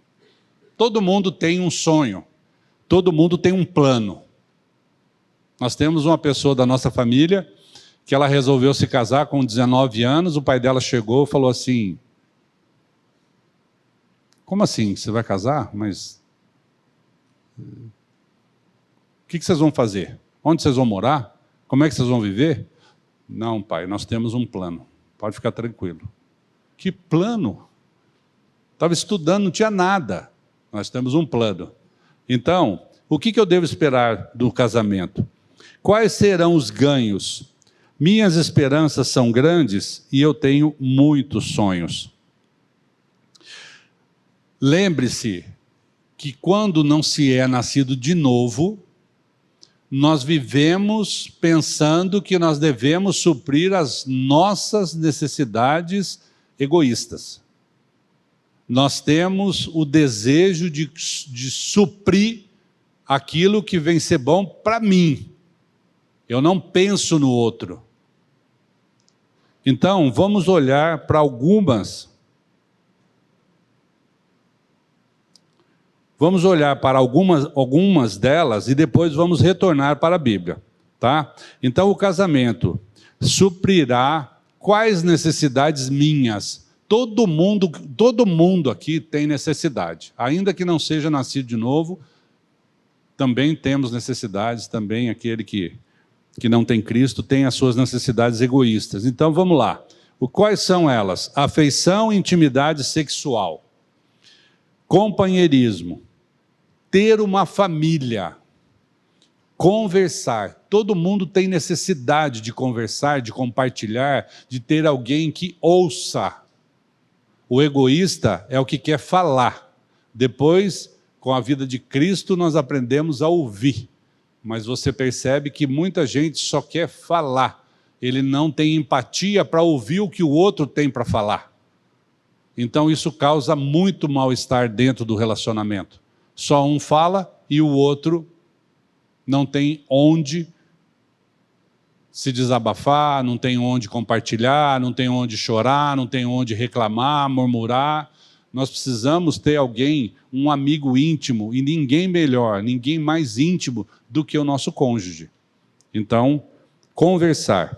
Todo mundo tem um sonho, todo mundo tem um plano. Nós temos uma pessoa da nossa família que ela resolveu se casar com 19 anos, o pai dela chegou e falou assim: como assim, você vai casar? Mas o que vocês vão fazer? Onde vocês vão morar? Como é que vocês vão viver? Não, pai, nós temos um plano, pode ficar tranquilo. Que plano? Estava estudando, não tinha nada. Nós temos um plano. Então, o que eu devo esperar do casamento? Quais serão os ganhos? Minhas esperanças são grandes e eu tenho muitos sonhos. Lembre-se que quando não se é nascido de novo, nós vivemos pensando que nós devemos suprir as nossas necessidades egoístas. Nós temos o desejo de suprir aquilo que vem ser bom para mim. Eu não penso no outro. Então, vamos olhar para algumas Vamos olhar para algumas delas e depois vamos retornar para a Bíblia, tá? Então, o casamento suprirá quais necessidades minhas? Todo mundo aqui tem necessidade. Ainda que não seja nascido de novo, também temos necessidades, também aquele que não tem Cristo tem as suas necessidades egoístas. Então, vamos lá. Quais são elas? Afeição e intimidade sexual. Companheirismo. Ter uma família. Conversar. Todo mundo tem necessidade de conversar, de compartilhar, de ter alguém que ouça. O egoísta é o que quer falar. Depois, com a vida de Cristo, nós aprendemos a ouvir. Mas você percebe que muita gente só quer falar. Ele não tem empatia para ouvir o que o outro tem para falar. Então isso causa muito mal-estar dentro do relacionamento. Só um fala e o outro não tem onde se desabafar, não tem onde compartilhar, não tem onde chorar, não tem onde reclamar, murmurar. Nós precisamos ter alguém, um amigo íntimo, e ninguém melhor, ninguém mais íntimo do que o nosso cônjuge. Então, conversar.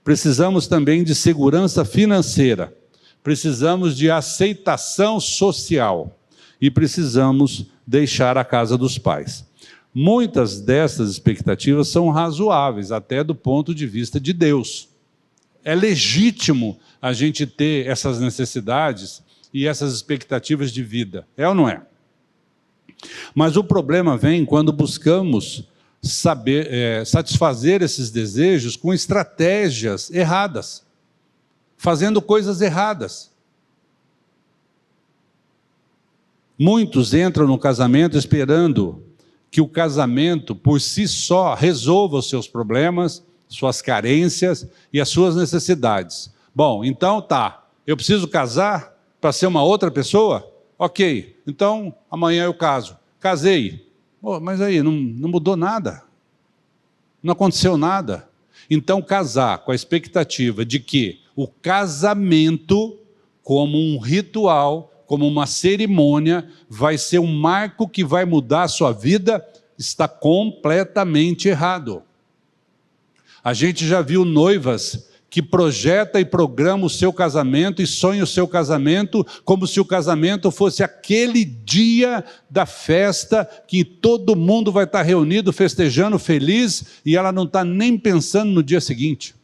Precisamos também de segurança financeira. Precisamos de aceitação social. E precisamos deixar a casa dos pais. Muitas dessas expectativas são razoáveis, até do ponto de vista de Deus. É legítimo a gente ter essas necessidades e essas expectativas de vida. É ou não é? Mas o problema vem quando buscamos satisfazer esses desejos com estratégias erradas, fazendo coisas erradas. Muitos entram no casamento esperando que o casamento, por si só, resolva os seus problemas, suas carências e as suas necessidades. Bom, então tá, eu preciso casar para ser uma outra pessoa? Ok, então amanhã eu caso. Casei. Oh, mas aí, não mudou nada. Não aconteceu nada. Então casar com a expectativa de que o casamento, como um ritual, como uma cerimônia, vai ser um marco que vai mudar a sua vida, está completamente errado. A gente já viu noivas que projeta e programa o seu casamento e sonha o seu casamento como se o casamento fosse aquele dia da festa que todo mundo vai estar reunido, festejando, feliz, e ela não está nem pensando no dia seguinte.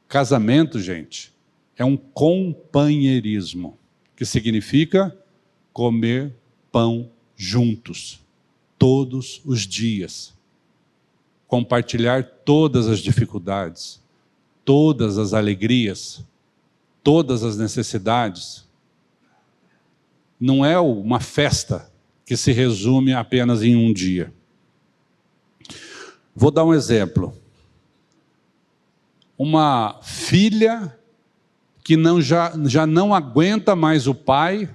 Casamento, gente, é um companheirismo, que significa comer pão juntos, todos os dias. Compartilhar todas as dificuldades, todas as alegrias, todas as necessidades. Não é uma festa que se resume apenas em um dia. Vou dar um exemplo. Uma filha que já não aguenta mais o pai,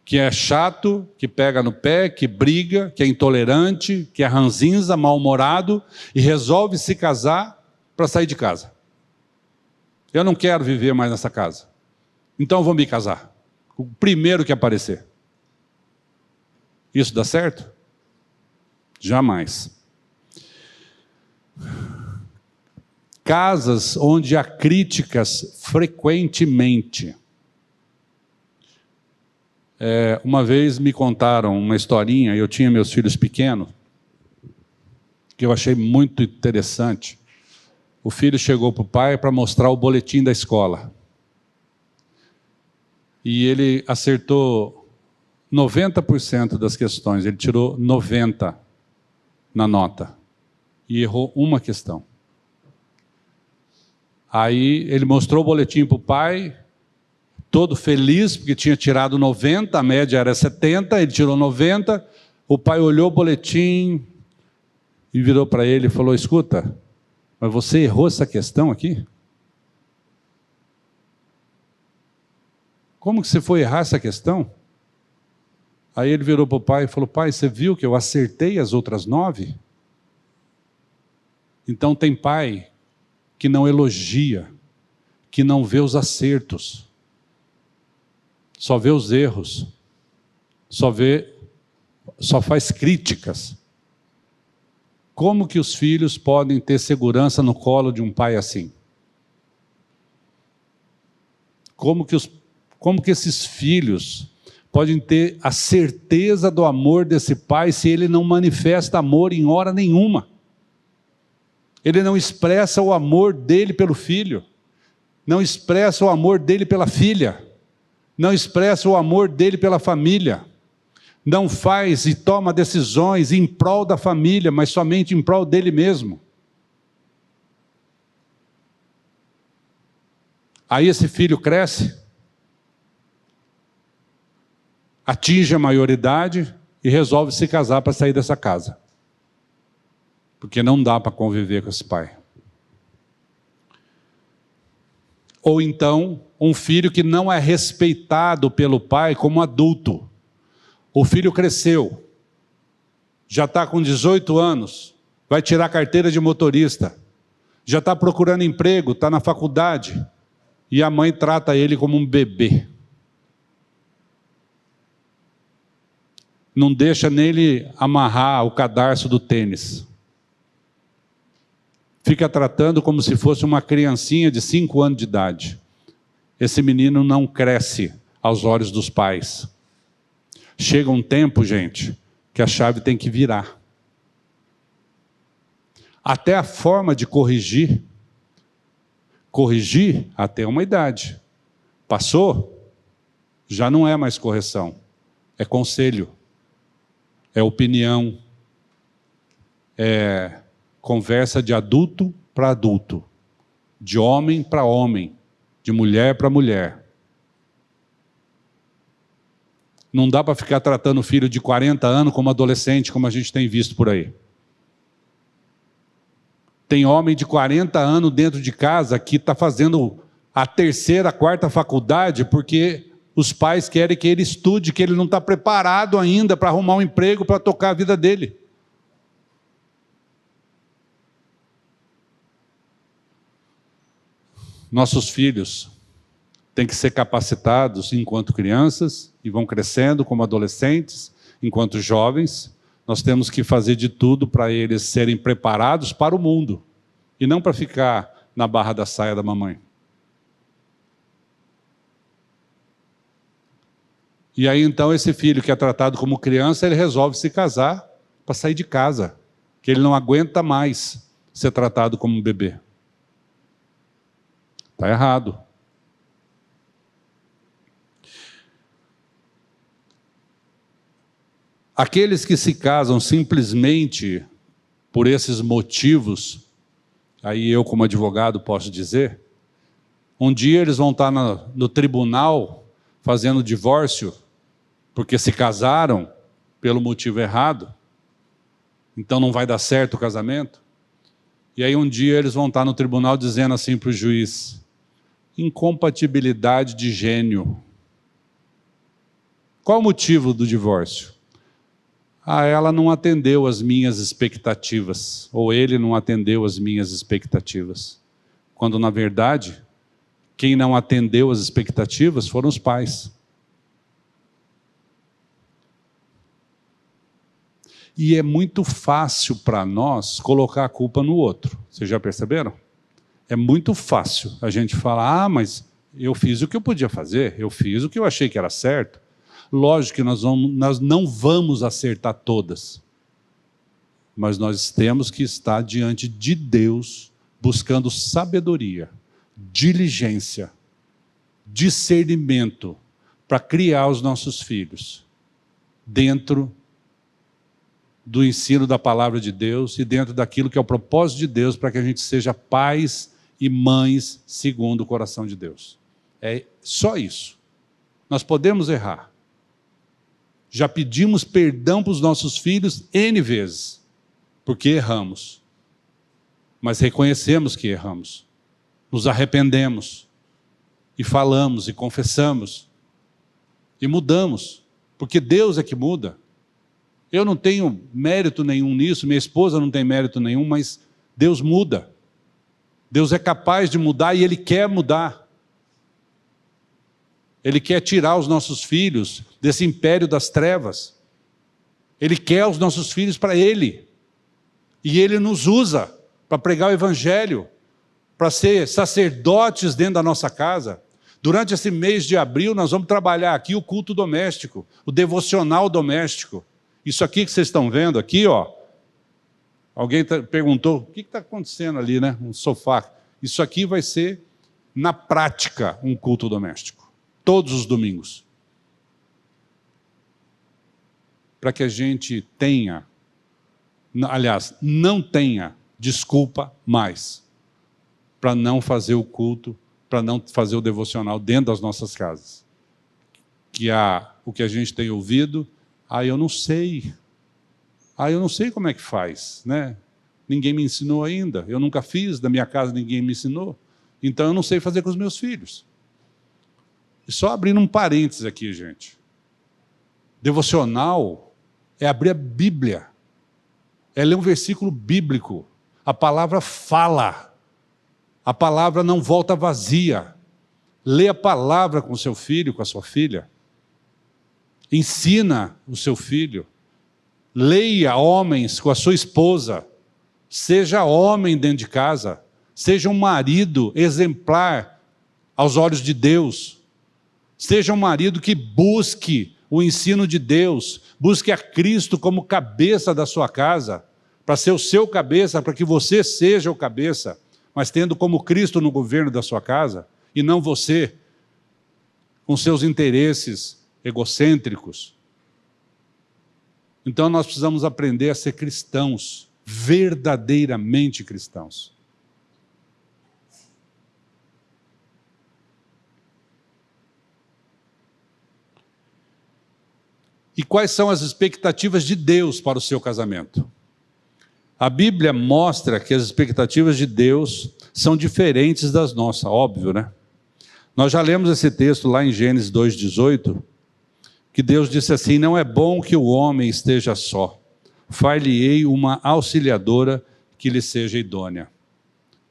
que é chato, que pega no pé, que briga, que é intolerante, que é ranzinza, mal-humorado, e resolve se casar para sair de casa. Eu não quero viver mais nessa casa. Então eu vou me casar. O primeiro que aparecer. Isso dá certo? Jamais. Casas onde há críticas frequentemente. Uma vez me contaram uma historinha, eu tinha meus filhos pequenos, que eu achei muito interessante. O filho chegou para o pai para mostrar o boletim da escola. E ele acertou 90% das questões, ele tirou 90 na nota. E errou uma questão. Aí ele mostrou o boletim para o pai, todo feliz, porque tinha tirado 90, a média era 70, ele tirou 90, o pai olhou o boletim e virou para ele e falou: escuta, mas você errou essa questão aqui? Como que você foi errar essa questão? Aí ele virou para o pai e falou: pai, você viu que eu acertei as outras 9? Então tem pai que não elogia, que não vê os acertos. só vê os erros, só faz críticas. Como que os filhos podem ter segurança no colo de um pai assim? Como que esses filhos podem ter a certeza do amor desse pai se ele não manifesta amor em hora nenhuma? Ele não expressa o amor dele pelo filho, não expressa o amor dele pela filha, não expressa o amor dele pela família, não faz e toma decisões em prol da família, mas somente em prol dele mesmo. Aí esse filho cresce, atinge a maioridade e resolve se casar para sair dessa casa. Porque não dá para conviver com esse pai. Ou então, um filho que não é respeitado pelo pai como adulto. O filho cresceu, já está com 18 anos, vai tirar a carteira de motorista, já está procurando emprego, está na faculdade, e a mãe trata ele como um bebê. Não deixa nele amarrar o cadarço do tênis. Fica tratando como se fosse uma criancinha de 5 anos de idade. Esse menino não cresce aos olhos dos pais. Chega um tempo, gente, que a chave tem que virar. Até a forma de corrigir até uma idade. Passou, já não é mais correção, é conselho, é opinião, é conversa de adulto para adulto, de homem para homem, de mulher para mulher. Não dá para ficar tratando o filho de 40 anos como adolescente, como a gente tem visto por aí. Tem homem de 40 anos dentro de casa que está fazendo a 3ª, 4ª faculdade porque os pais querem que ele estude, que ele não está preparado ainda para arrumar um emprego, para tocar a vida dele. Nossos filhos têm que ser capacitados enquanto crianças e vão crescendo como adolescentes, enquanto jovens. Nós temos que fazer de tudo para eles serem preparados para o mundo e não para ficar na barra da saia da mamãe. E aí então esse filho que é tratado como criança, ele resolve se casar para sair de casa, que ele não aguenta mais ser tratado como um bebê. Está errado. Aqueles que se casam simplesmente por esses motivos, aí eu como advogado posso dizer, um dia eles vão estar no tribunal fazendo divórcio, porque se casaram pelo motivo errado, então não vai dar certo o casamento. E aí um dia eles vão estar no tribunal dizendo assim para o juiz, incompatibilidade de gênio. Qual o motivo do divórcio? Ela não atendeu as minhas expectativas, ou ele não atendeu as minhas expectativas. Quando, na verdade, quem não atendeu as expectativas foram os pais. E é muito fácil para nós colocar a culpa no outro. Vocês já perceberam? É muito fácil a gente falar, mas eu fiz o que eu podia fazer, eu fiz o que eu achei que era certo. Lógico que nós não vamos acertar todas, mas nós temos que estar diante de Deus, buscando sabedoria, diligência, discernimento, para criar os nossos filhos, dentro do ensino da palavra de Deus e dentro daquilo que é o propósito de Deus, para que a gente seja pais e mães segundo o coração de Deus. É só isso. Nós podemos errar. Já pedimos perdão para os nossos filhos N vezes, porque erramos. Mas reconhecemos que erramos. Nos arrependemos. E falamos, e confessamos. E mudamos. Porque Deus é que muda. Eu não tenho mérito nenhum nisso, minha esposa não tem mérito nenhum, mas Deus muda. Deus é capaz de mudar e Ele quer mudar. Ele quer tirar os nossos filhos desse império das trevas. Ele quer os nossos filhos para Ele. E Ele nos usa para pregar o Evangelho, para ser sacerdotes dentro da nossa casa. Durante esse mês de abril, nós vamos trabalhar aqui o culto doméstico, o devocional doméstico. Isso aqui que vocês estão vendo aqui, ó. Alguém perguntou, o que está acontecendo ali, né? Um sofá. Isso aqui vai ser, na prática, um culto doméstico. Todos os domingos. Para que a gente tenha, aliás, não tenha desculpa mais para não fazer o culto, para não fazer o devocional dentro das nossas casas. O que a gente tem ouvido, eu não sei. Eu não sei como é que faz, né? Ninguém me ensinou ainda. Eu nunca fiz, da minha casa ninguém me ensinou. Então eu não sei fazer com os meus filhos. E só abrindo um parênteses aqui, gente. Devocional é abrir a Bíblia. É ler um versículo bíblico. A palavra fala. A palavra não volta vazia. Lê a palavra com o seu filho, com a sua filha. Ensina o seu filho. Leia, homens, com a sua esposa. Seja homem dentro de casa. Seja um marido exemplar aos olhos de Deus. Seja um marido que busque o ensino de Deus. Busque a Cristo como cabeça da sua casa. Para ser o seu cabeça, para que você seja o cabeça. Mas tendo como Cristo no governo da sua casa. E não você, com seus interesses egocêntricos. Então nós precisamos aprender a ser cristãos, verdadeiramente cristãos. E quais são as expectativas de Deus para o seu casamento? A Bíblia mostra que as expectativas de Deus são diferentes das nossas, óbvio, né? Nós já lemos esse texto lá em Gênesis 2,18, que Deus disse assim: não é bom que o homem esteja só, far-lhe-ei uma auxiliadora que lhe seja idônea.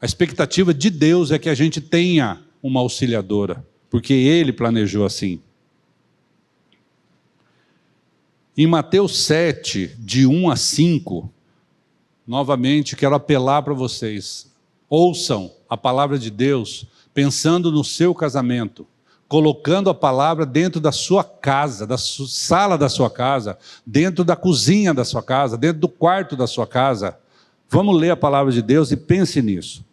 A expectativa de Deus é que a gente tenha uma auxiliadora, porque Ele planejou assim. Em Mateus 7, de 1 a 5, novamente quero apelar para vocês, ouçam a palavra de Deus, pensando no seu casamento, colocando a palavra dentro da sua casa, da sala da sua casa, dentro da cozinha da sua casa, dentro do quarto da sua casa. Vamos ler a palavra de Deus e pense nisso.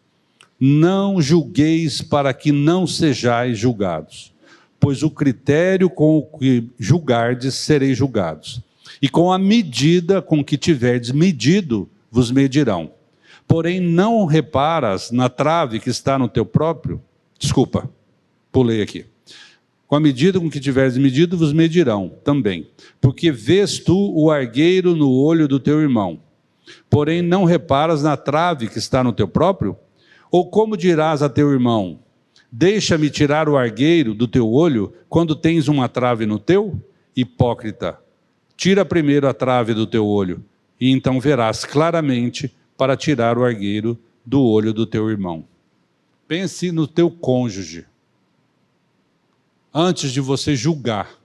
Não julgueis para que não sejais julgados, pois o critério com o que julgardes sereis julgados, e com a medida com que tiverdes medido, vos medirão. Porém, não reparas na trave que está no teu próprio... Desculpa, pulei aqui. Com a medida com que tiveres medido, vos medirão também. Porque vês tu o argueiro no olho do teu irmão, porém não reparas na trave que está no teu próprio? Ou como dirás a teu irmão: deixa-me tirar o argueiro do teu olho, quando tens uma trave no teu? Hipócrita, tira primeiro a trave do teu olho, e então verás claramente para tirar o argueiro do olho do teu irmão. Pense no teu cônjuge. Antes de você julgar,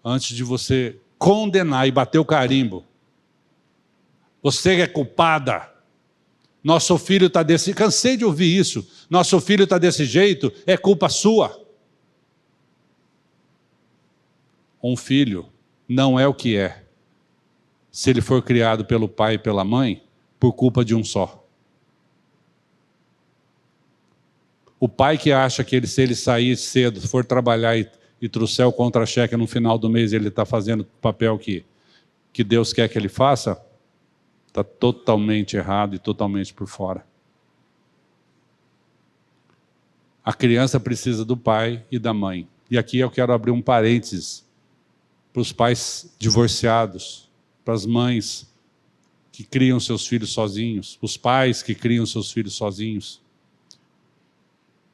antes de você condenar e bater o carimbo. Você é culpada. Nosso filho está desse... Cansei de ouvir isso. Nosso filho está desse jeito, é culpa sua. Um filho não é o que é, se ele for criado pelo pai e pela mãe, por culpa de um só. O pai que acha que se ele sair cedo, for trabalhar e trouxer o contra-cheque no final do mês, ele está fazendo o papel que Deus quer que ele faça, está totalmente errado e totalmente por fora. A criança precisa do pai e da mãe. E aqui eu quero abrir um parênteses para os pais divorciados, para as mães que criam seus filhos sozinhos, os pais que criam seus filhos sozinhos.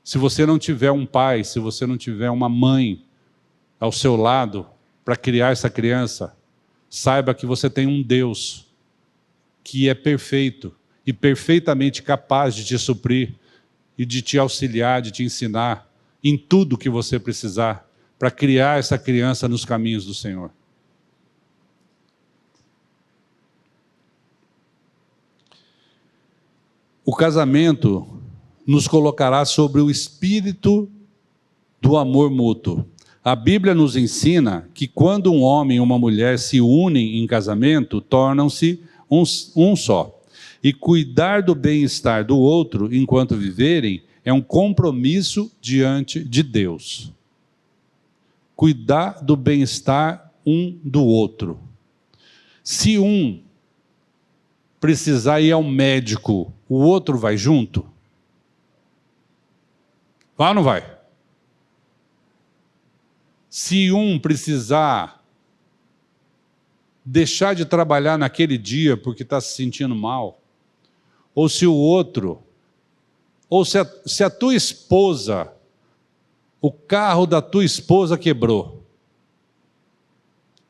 Se você não tiver um pai, se você não tiver uma mãe ao seu lado para criar essa criança, saiba que você tem um Deus que é perfeito e perfeitamente capaz de te suprir e de te auxiliar, de te ensinar em tudo que você precisar para criar essa criança nos caminhos do Senhor. O casamento nos colocará sobre o espírito do amor mútuo. A Bíblia nos ensina que quando um homem e uma mulher se unem em casamento, tornam-se um só. E cuidar do bem-estar do outro enquanto viverem é um compromisso diante de Deus. Cuidar do bem-estar um do outro. Se um precisar ir ao médico, o outro vai junto? Vai ou não vai? Se um precisar deixar de trabalhar naquele dia porque está se sentindo mal, ou se o outro, ou se a tua esposa, o carro da tua esposa quebrou,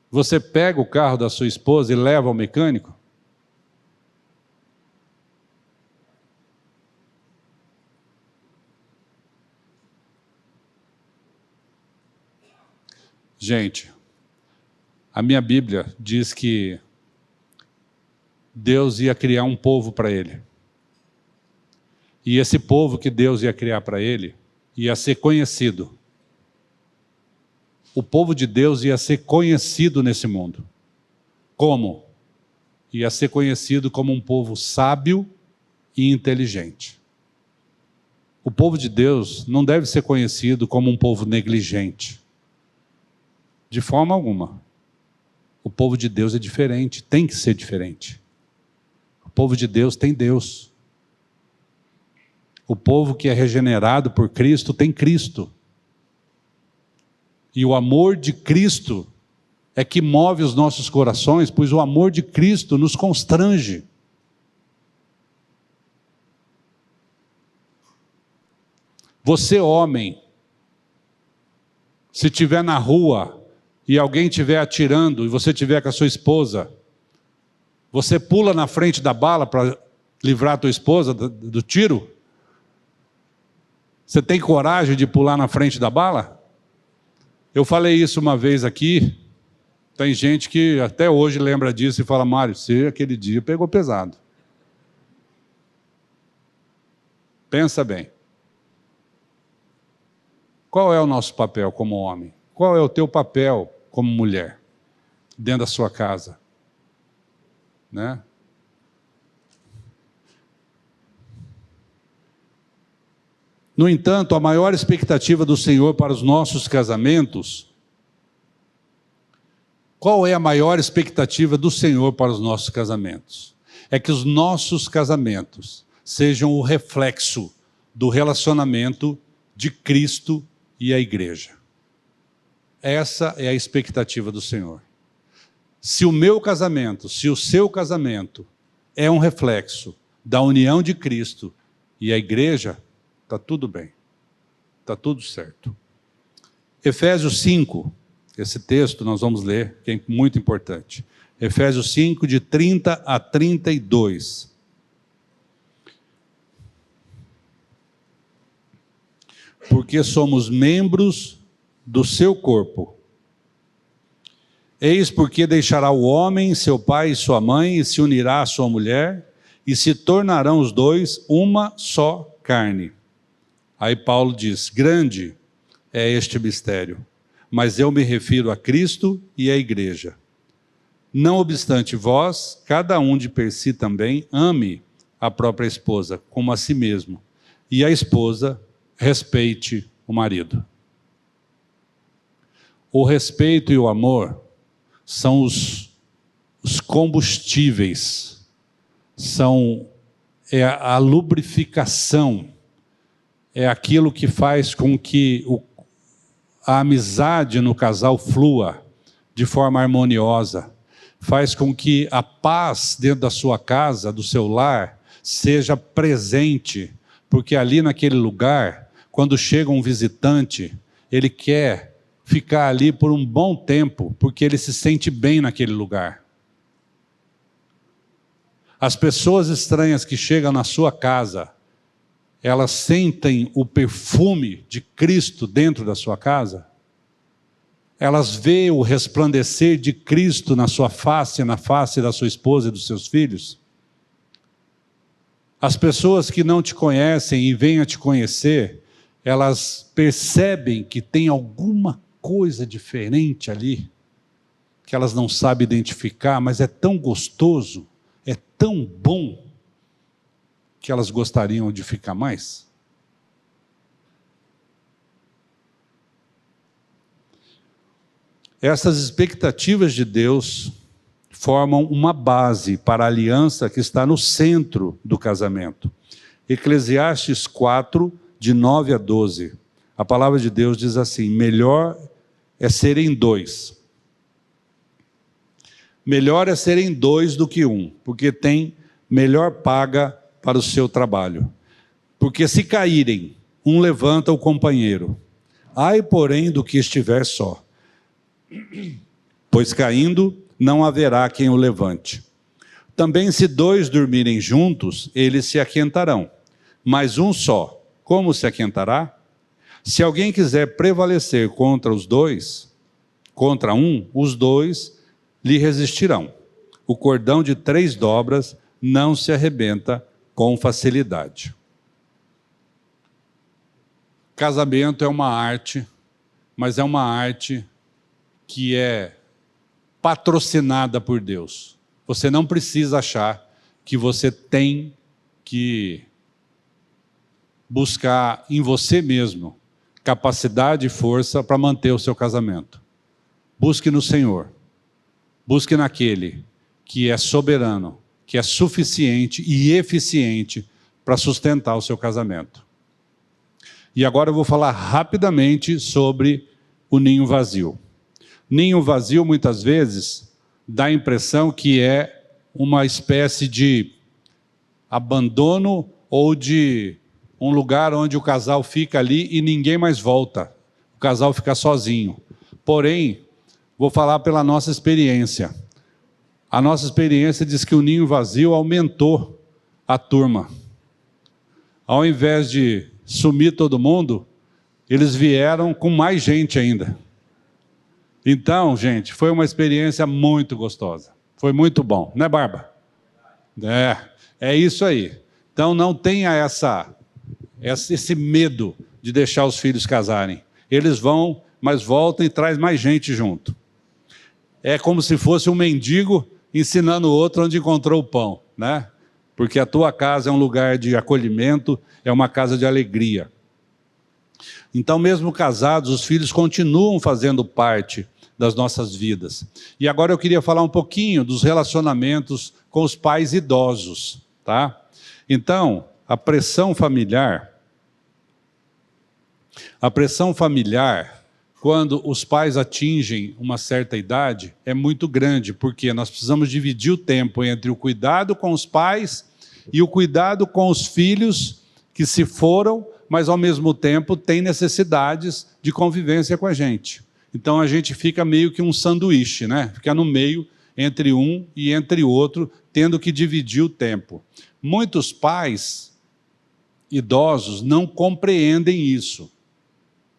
você pega o carro da sua esposa e leva ao mecânico? Gente, a minha Bíblia diz que Deus ia criar um povo para ele. E esse povo que Deus ia criar para ele ia ser conhecido. O povo de Deus ia ser conhecido nesse mundo. Como? Ia ser conhecido como um povo sábio e inteligente. O povo de Deus não deve ser conhecido como um povo negligente. De forma alguma. O povo de Deus é diferente, tem que ser diferente. O povo de Deus tem Deus. O povo que é regenerado por Cristo tem Cristo. E o amor de Cristo é que move os nossos corações, pois o amor de Cristo nos constrange. Você, homem, se estiver na rua e alguém estiver atirando e você estiver com a sua esposa, você pula na frente da bala para livrar a tua esposa do tiro? Você tem coragem de pular na frente da bala? Eu falei isso uma vez aqui, tem gente que até hoje lembra disso e fala: Mário, você aquele dia pegou pesado. Pensa bem. Qual é o nosso papel como homem? Qual é o teu papel como mulher, dentro da sua casa? Né? No entanto, a maior expectativa do Senhor para os nossos casamentos, qual é a maior expectativa do Senhor para os nossos casamentos? É que os nossos casamentos sejam o reflexo do relacionamento de Cristo e a igreja. Essa é a expectativa do Senhor. Se o meu casamento, se o seu casamento é um reflexo da união de Cristo e a igreja, está tudo bem, está tudo certo. Efésios 5, esse texto nós vamos ler, que é muito importante. Efésios 5, de 30 a 32. Porque somos membros do seu corpo. Eis porque deixará o homem seu pai e sua mãe, e se unirá à sua mulher, e se tornarão os dois uma só carne. Aí Paulo diz: grande é este mistério, mas eu me refiro a Cristo e à igreja. Não obstante vós, cada um de per si também ame a própria esposa, como a si mesmo, e a esposa respeite o marido. O respeito e o amor são os combustíveis, é a lubrificação, é aquilo que faz com que a amizade no casal flua de forma harmoniosa, faz com que a paz dentro da sua casa, do seu lar, seja presente, porque ali naquele lugar, quando chega um visitante, ele quer ficar ali por um bom tempo, porque ele se sente bem naquele lugar. As pessoas estranhas que chegam na sua casa, elas sentem o perfume de Cristo dentro da sua casa? Elas veem o resplandecer de Cristo na sua face, na face da sua esposa e dos seus filhos? As pessoas que não te conhecem e vêm a te conhecer, elas percebem que tem alguma coisa diferente ali, que elas não sabem identificar, mas é tão gostoso, é tão bom, que elas gostariam de ficar mais? Essas expectativas de Deus formam uma base para a aliança que está no centro do casamento. Eclesiastes 4, de 9 a 12. A palavra de Deus diz assim: melhor é serem dois. Melhor é serem dois do que um, porque tem melhor paga para o seu trabalho. Porque se caírem, um levanta o companheiro. Ai, porém, do que estiver só. Pois caindo, não haverá quem o levante. Também se dois dormirem juntos, eles se aquentarão. Mas um só, como se aquentará? Se alguém quiser prevalecer contra os dois, contra um, os dois lhe resistirão. O cordão de 3 dobras não se arrebenta com facilidade. Casamento é uma arte, mas é uma arte que é patrocinada por Deus. Você não precisa achar que você tem que buscar em você mesmo capacidade e força para manter o seu casamento. Busque no Senhor. Busque naquele que é soberano, que é suficiente e eficiente para sustentar o seu casamento. E agora eu vou falar rapidamente sobre o ninho vazio. Ninho vazio, muitas vezes, dá a impressão que é uma espécie de abandono ou de um lugar onde o casal fica ali e ninguém mais volta. O casal fica sozinho. Porém, vou falar pela nossa experiência. A nossa experiência diz que o ninho vazio aumentou a turma. Ao invés de sumir todo mundo, eles vieram com mais gente ainda. Então, gente, foi uma experiência muito gostosa. Foi muito bom, né, Barba? É isso aí. Então, não tenha esse medo de deixar os filhos casarem. Eles vão, mas voltam e traz mais gente junto. É como se fosse um mendigo ensinando o outro onde encontrou o pão, né? Porque a tua casa é um lugar de acolhimento, é uma casa de alegria. Então, mesmo casados, os filhos continuam fazendo parte das nossas vidas. E agora eu queria falar um pouquinho dos relacionamentos com os pais idosos, tá? Então, a pressão familiar, quando os pais atingem uma certa idade, é muito grande, porque nós precisamos dividir o tempo entre o cuidado com os pais e o cuidado com os filhos que se foram, mas ao mesmo tempo têm necessidades de convivência com a gente. Então a gente fica meio que um sanduíche, né? Fica no meio entre um e entre outro, tendo que dividir o tempo. Muitos pais idosos não compreendem isso.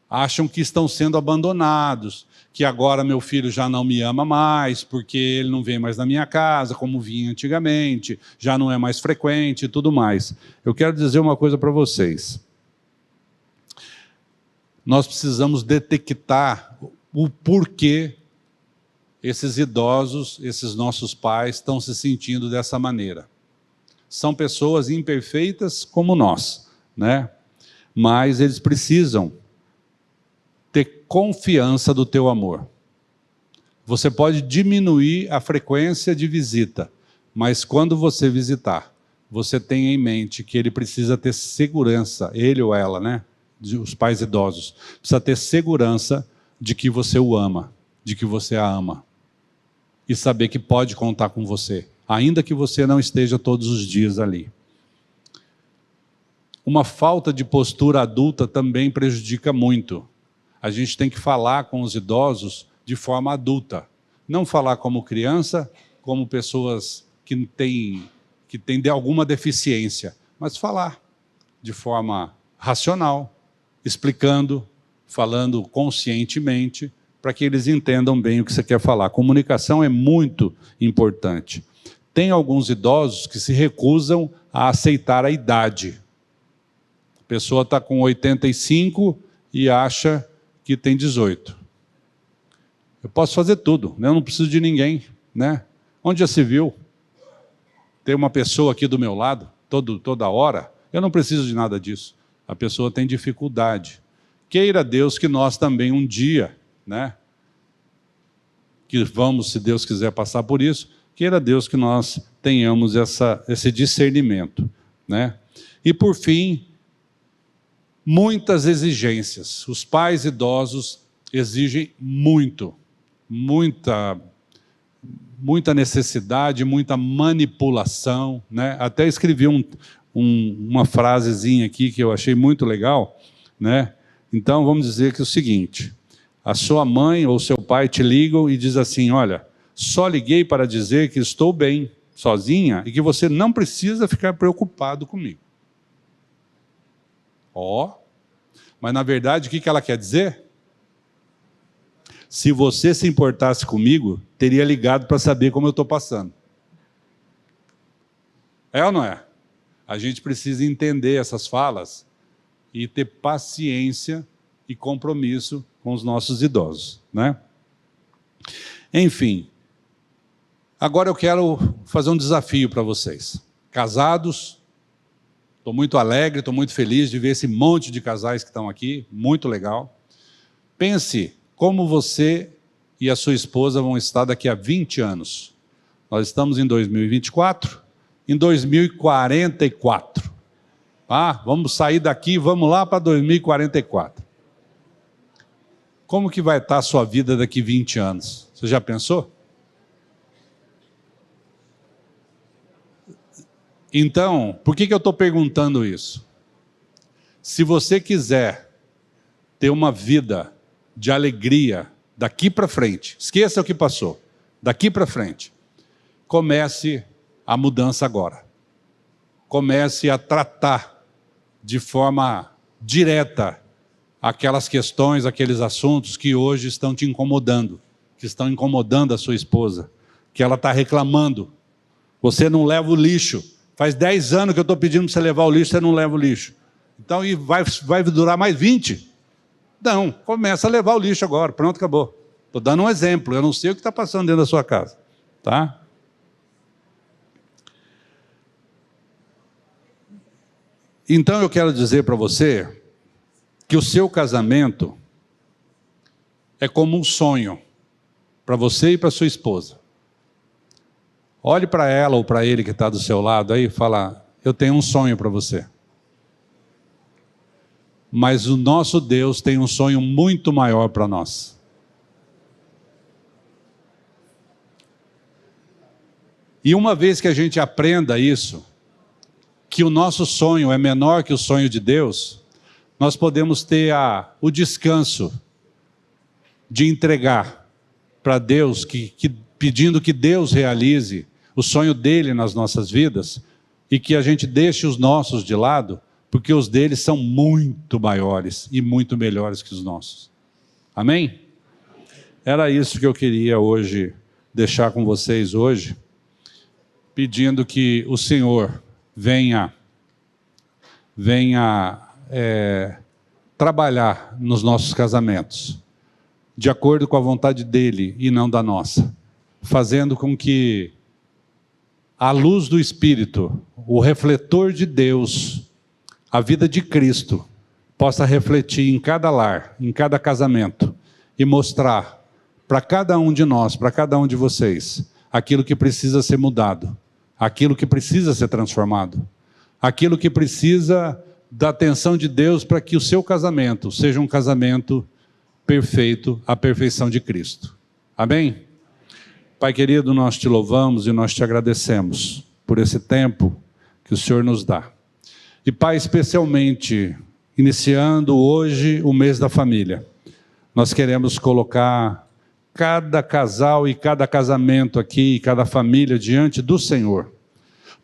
Acham que estão sendo abandonados, que agora meu filho já não me ama mais, porque ele não vem mais na minha casa, como vinha antigamente, já não é mais frequente e tudo mais. Eu quero dizer uma coisa para vocês. Nós precisamos detectar o porquê esses idosos, esses nossos pais, estão se sentindo dessa maneira. São pessoas imperfeitas como nós, né? Mas eles precisam ter confiança do teu amor. Você pode diminuir a frequência de visita, mas quando você visitar, você tenha em mente que ele precisa ter segurança, ele ou ela, né? Os pais idosos, precisa ter segurança de que você o ama, de que você a ama. E saber que pode contar com você, ainda que você não esteja todos os dias ali. Uma falta de postura adulta também prejudica muito. A gente tem que falar com os idosos de forma adulta. Não falar como criança, como pessoas que têm de alguma deficiência, mas falar de forma racional, explicando, falando conscientemente, para que eles entendam bem o que você quer falar. A comunicação é muito importante. Tem alguns idosos que se recusam a aceitar a idade. A pessoa está com 85 e acha que tem 18. Eu posso fazer tudo, né? Eu não preciso de ninguém, né? Onde já se viu? Tem uma pessoa aqui do meu lado, toda hora, eu não preciso de nada disso. A pessoa tem dificuldade. Queira Deus que nós também um dia, né? Que vamos, se Deus quiser, passar por isso, queira Deus que nós tenhamos esse discernimento, né? E por fim, muitas exigências. Os pais idosos exigem muita necessidade, muita manipulação, né? Até escrevi uma frasezinha aqui que eu achei muito legal, né? Então vamos dizer que é o seguinte: a sua mãe ou seu pai te ligam e diz assim: olha, só liguei para dizer que estou bem, sozinha, e que você não precisa ficar preocupado comigo. Mas na verdade o que ela quer dizer? Se você se importasse comigo, teria ligado para saber como eu estou passando. É ou não é? A gente precisa entender essas falas e ter paciência e compromisso com os nossos idosos, né? Enfim, agora eu quero fazer um desafio para vocês. Casados, estou muito alegre, estou muito feliz de ver esse monte de casais que estão aqui, muito legal. Pense como você e a sua esposa vão estar daqui a 20 anos. Nós estamos em 2024, em 2044. Vamos sair daqui e vamos lá para 2044. Como que vai estar a sua vida daqui a 20 anos? Você já pensou? Então, por que eu estou perguntando isso? Se você quiser ter uma vida de alegria daqui para frente, esqueça o que passou, daqui para frente, comece a mudança agora. Comece a tratar de forma direta aquelas questões, aqueles assuntos que hoje estão te incomodando, que estão incomodando a sua esposa, que ela está reclamando. Você não leva o lixo. Faz 10 anos que eu estou pedindo para você levar o lixo, você não leva o lixo. Então, e vai durar mais 20? Não, começa a levar o lixo agora, pronto, acabou. Estou dando um exemplo, eu não sei o que está passando dentro da sua casa, tá? Então eu quero dizer para você que o seu casamento é como um sonho para você e para sua esposa. Olhe para ela ou para ele que está do seu lado aí e fala: eu tenho um sonho para você. Mas o nosso Deus tem um sonho muito maior para nós. E uma vez que a gente aprenda isso, que o nosso sonho é menor que o sonho de Deus, nós podemos ter o descanso de entregar para Deus, pedindo que Deus realize o sonho dele nas nossas vidas e que a gente deixe os nossos de lado, porque os deles são muito maiores e muito melhores que os nossos. Amém? Era isso que eu queria hoje deixar com vocês hoje, pedindo que o Senhor venha trabalhar nos nossos casamentos, de acordo com a vontade dele e não da nossa, fazendo com que a luz do Espírito, o refletor de Deus, a vida de Cristo, possa refletir em cada lar, em cada casamento, e mostrar para cada um de nós, para cada um de vocês, aquilo que precisa ser mudado, aquilo que precisa ser transformado, aquilo que precisa da atenção de Deus para que o seu casamento seja um casamento perfeito, à perfeição de Cristo. Amém? Pai querido, nós te louvamos e nós te agradecemos por esse tempo que o Senhor nos dá. E Pai, especialmente, iniciando hoje o mês da família, nós queremos colocar cada casal e cada casamento aqui, cada família diante do Senhor,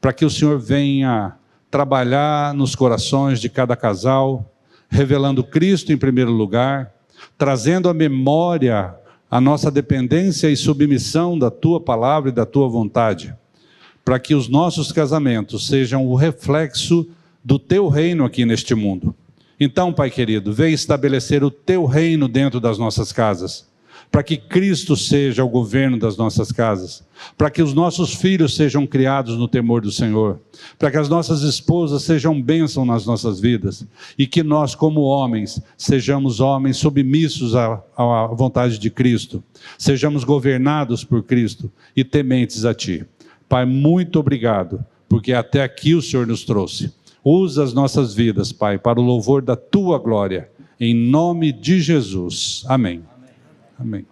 para que o Senhor venha trabalhar nos corações de cada casal, revelando Cristo em primeiro lugar, trazendo à memória a nossa dependência e submissão da Tua palavra e da Tua vontade, para que os nossos casamentos sejam o reflexo do Teu reino aqui neste mundo. Então, Pai querido, vem estabelecer o Teu reino dentro das nossas casas, para que Cristo seja o governo das nossas casas, para que os nossos filhos sejam criados no temor do Senhor, para que as nossas esposas sejam bênção nas nossas vidas, e que nós, como homens, sejamos homens submissos à vontade de Cristo, sejamos governados por Cristo e tementes a Ti. Pai, muito obrigado, porque até aqui o Senhor nos trouxe. Usa as nossas vidas, Pai, para o louvor da Tua glória, em nome de Jesus. Amém. Amém.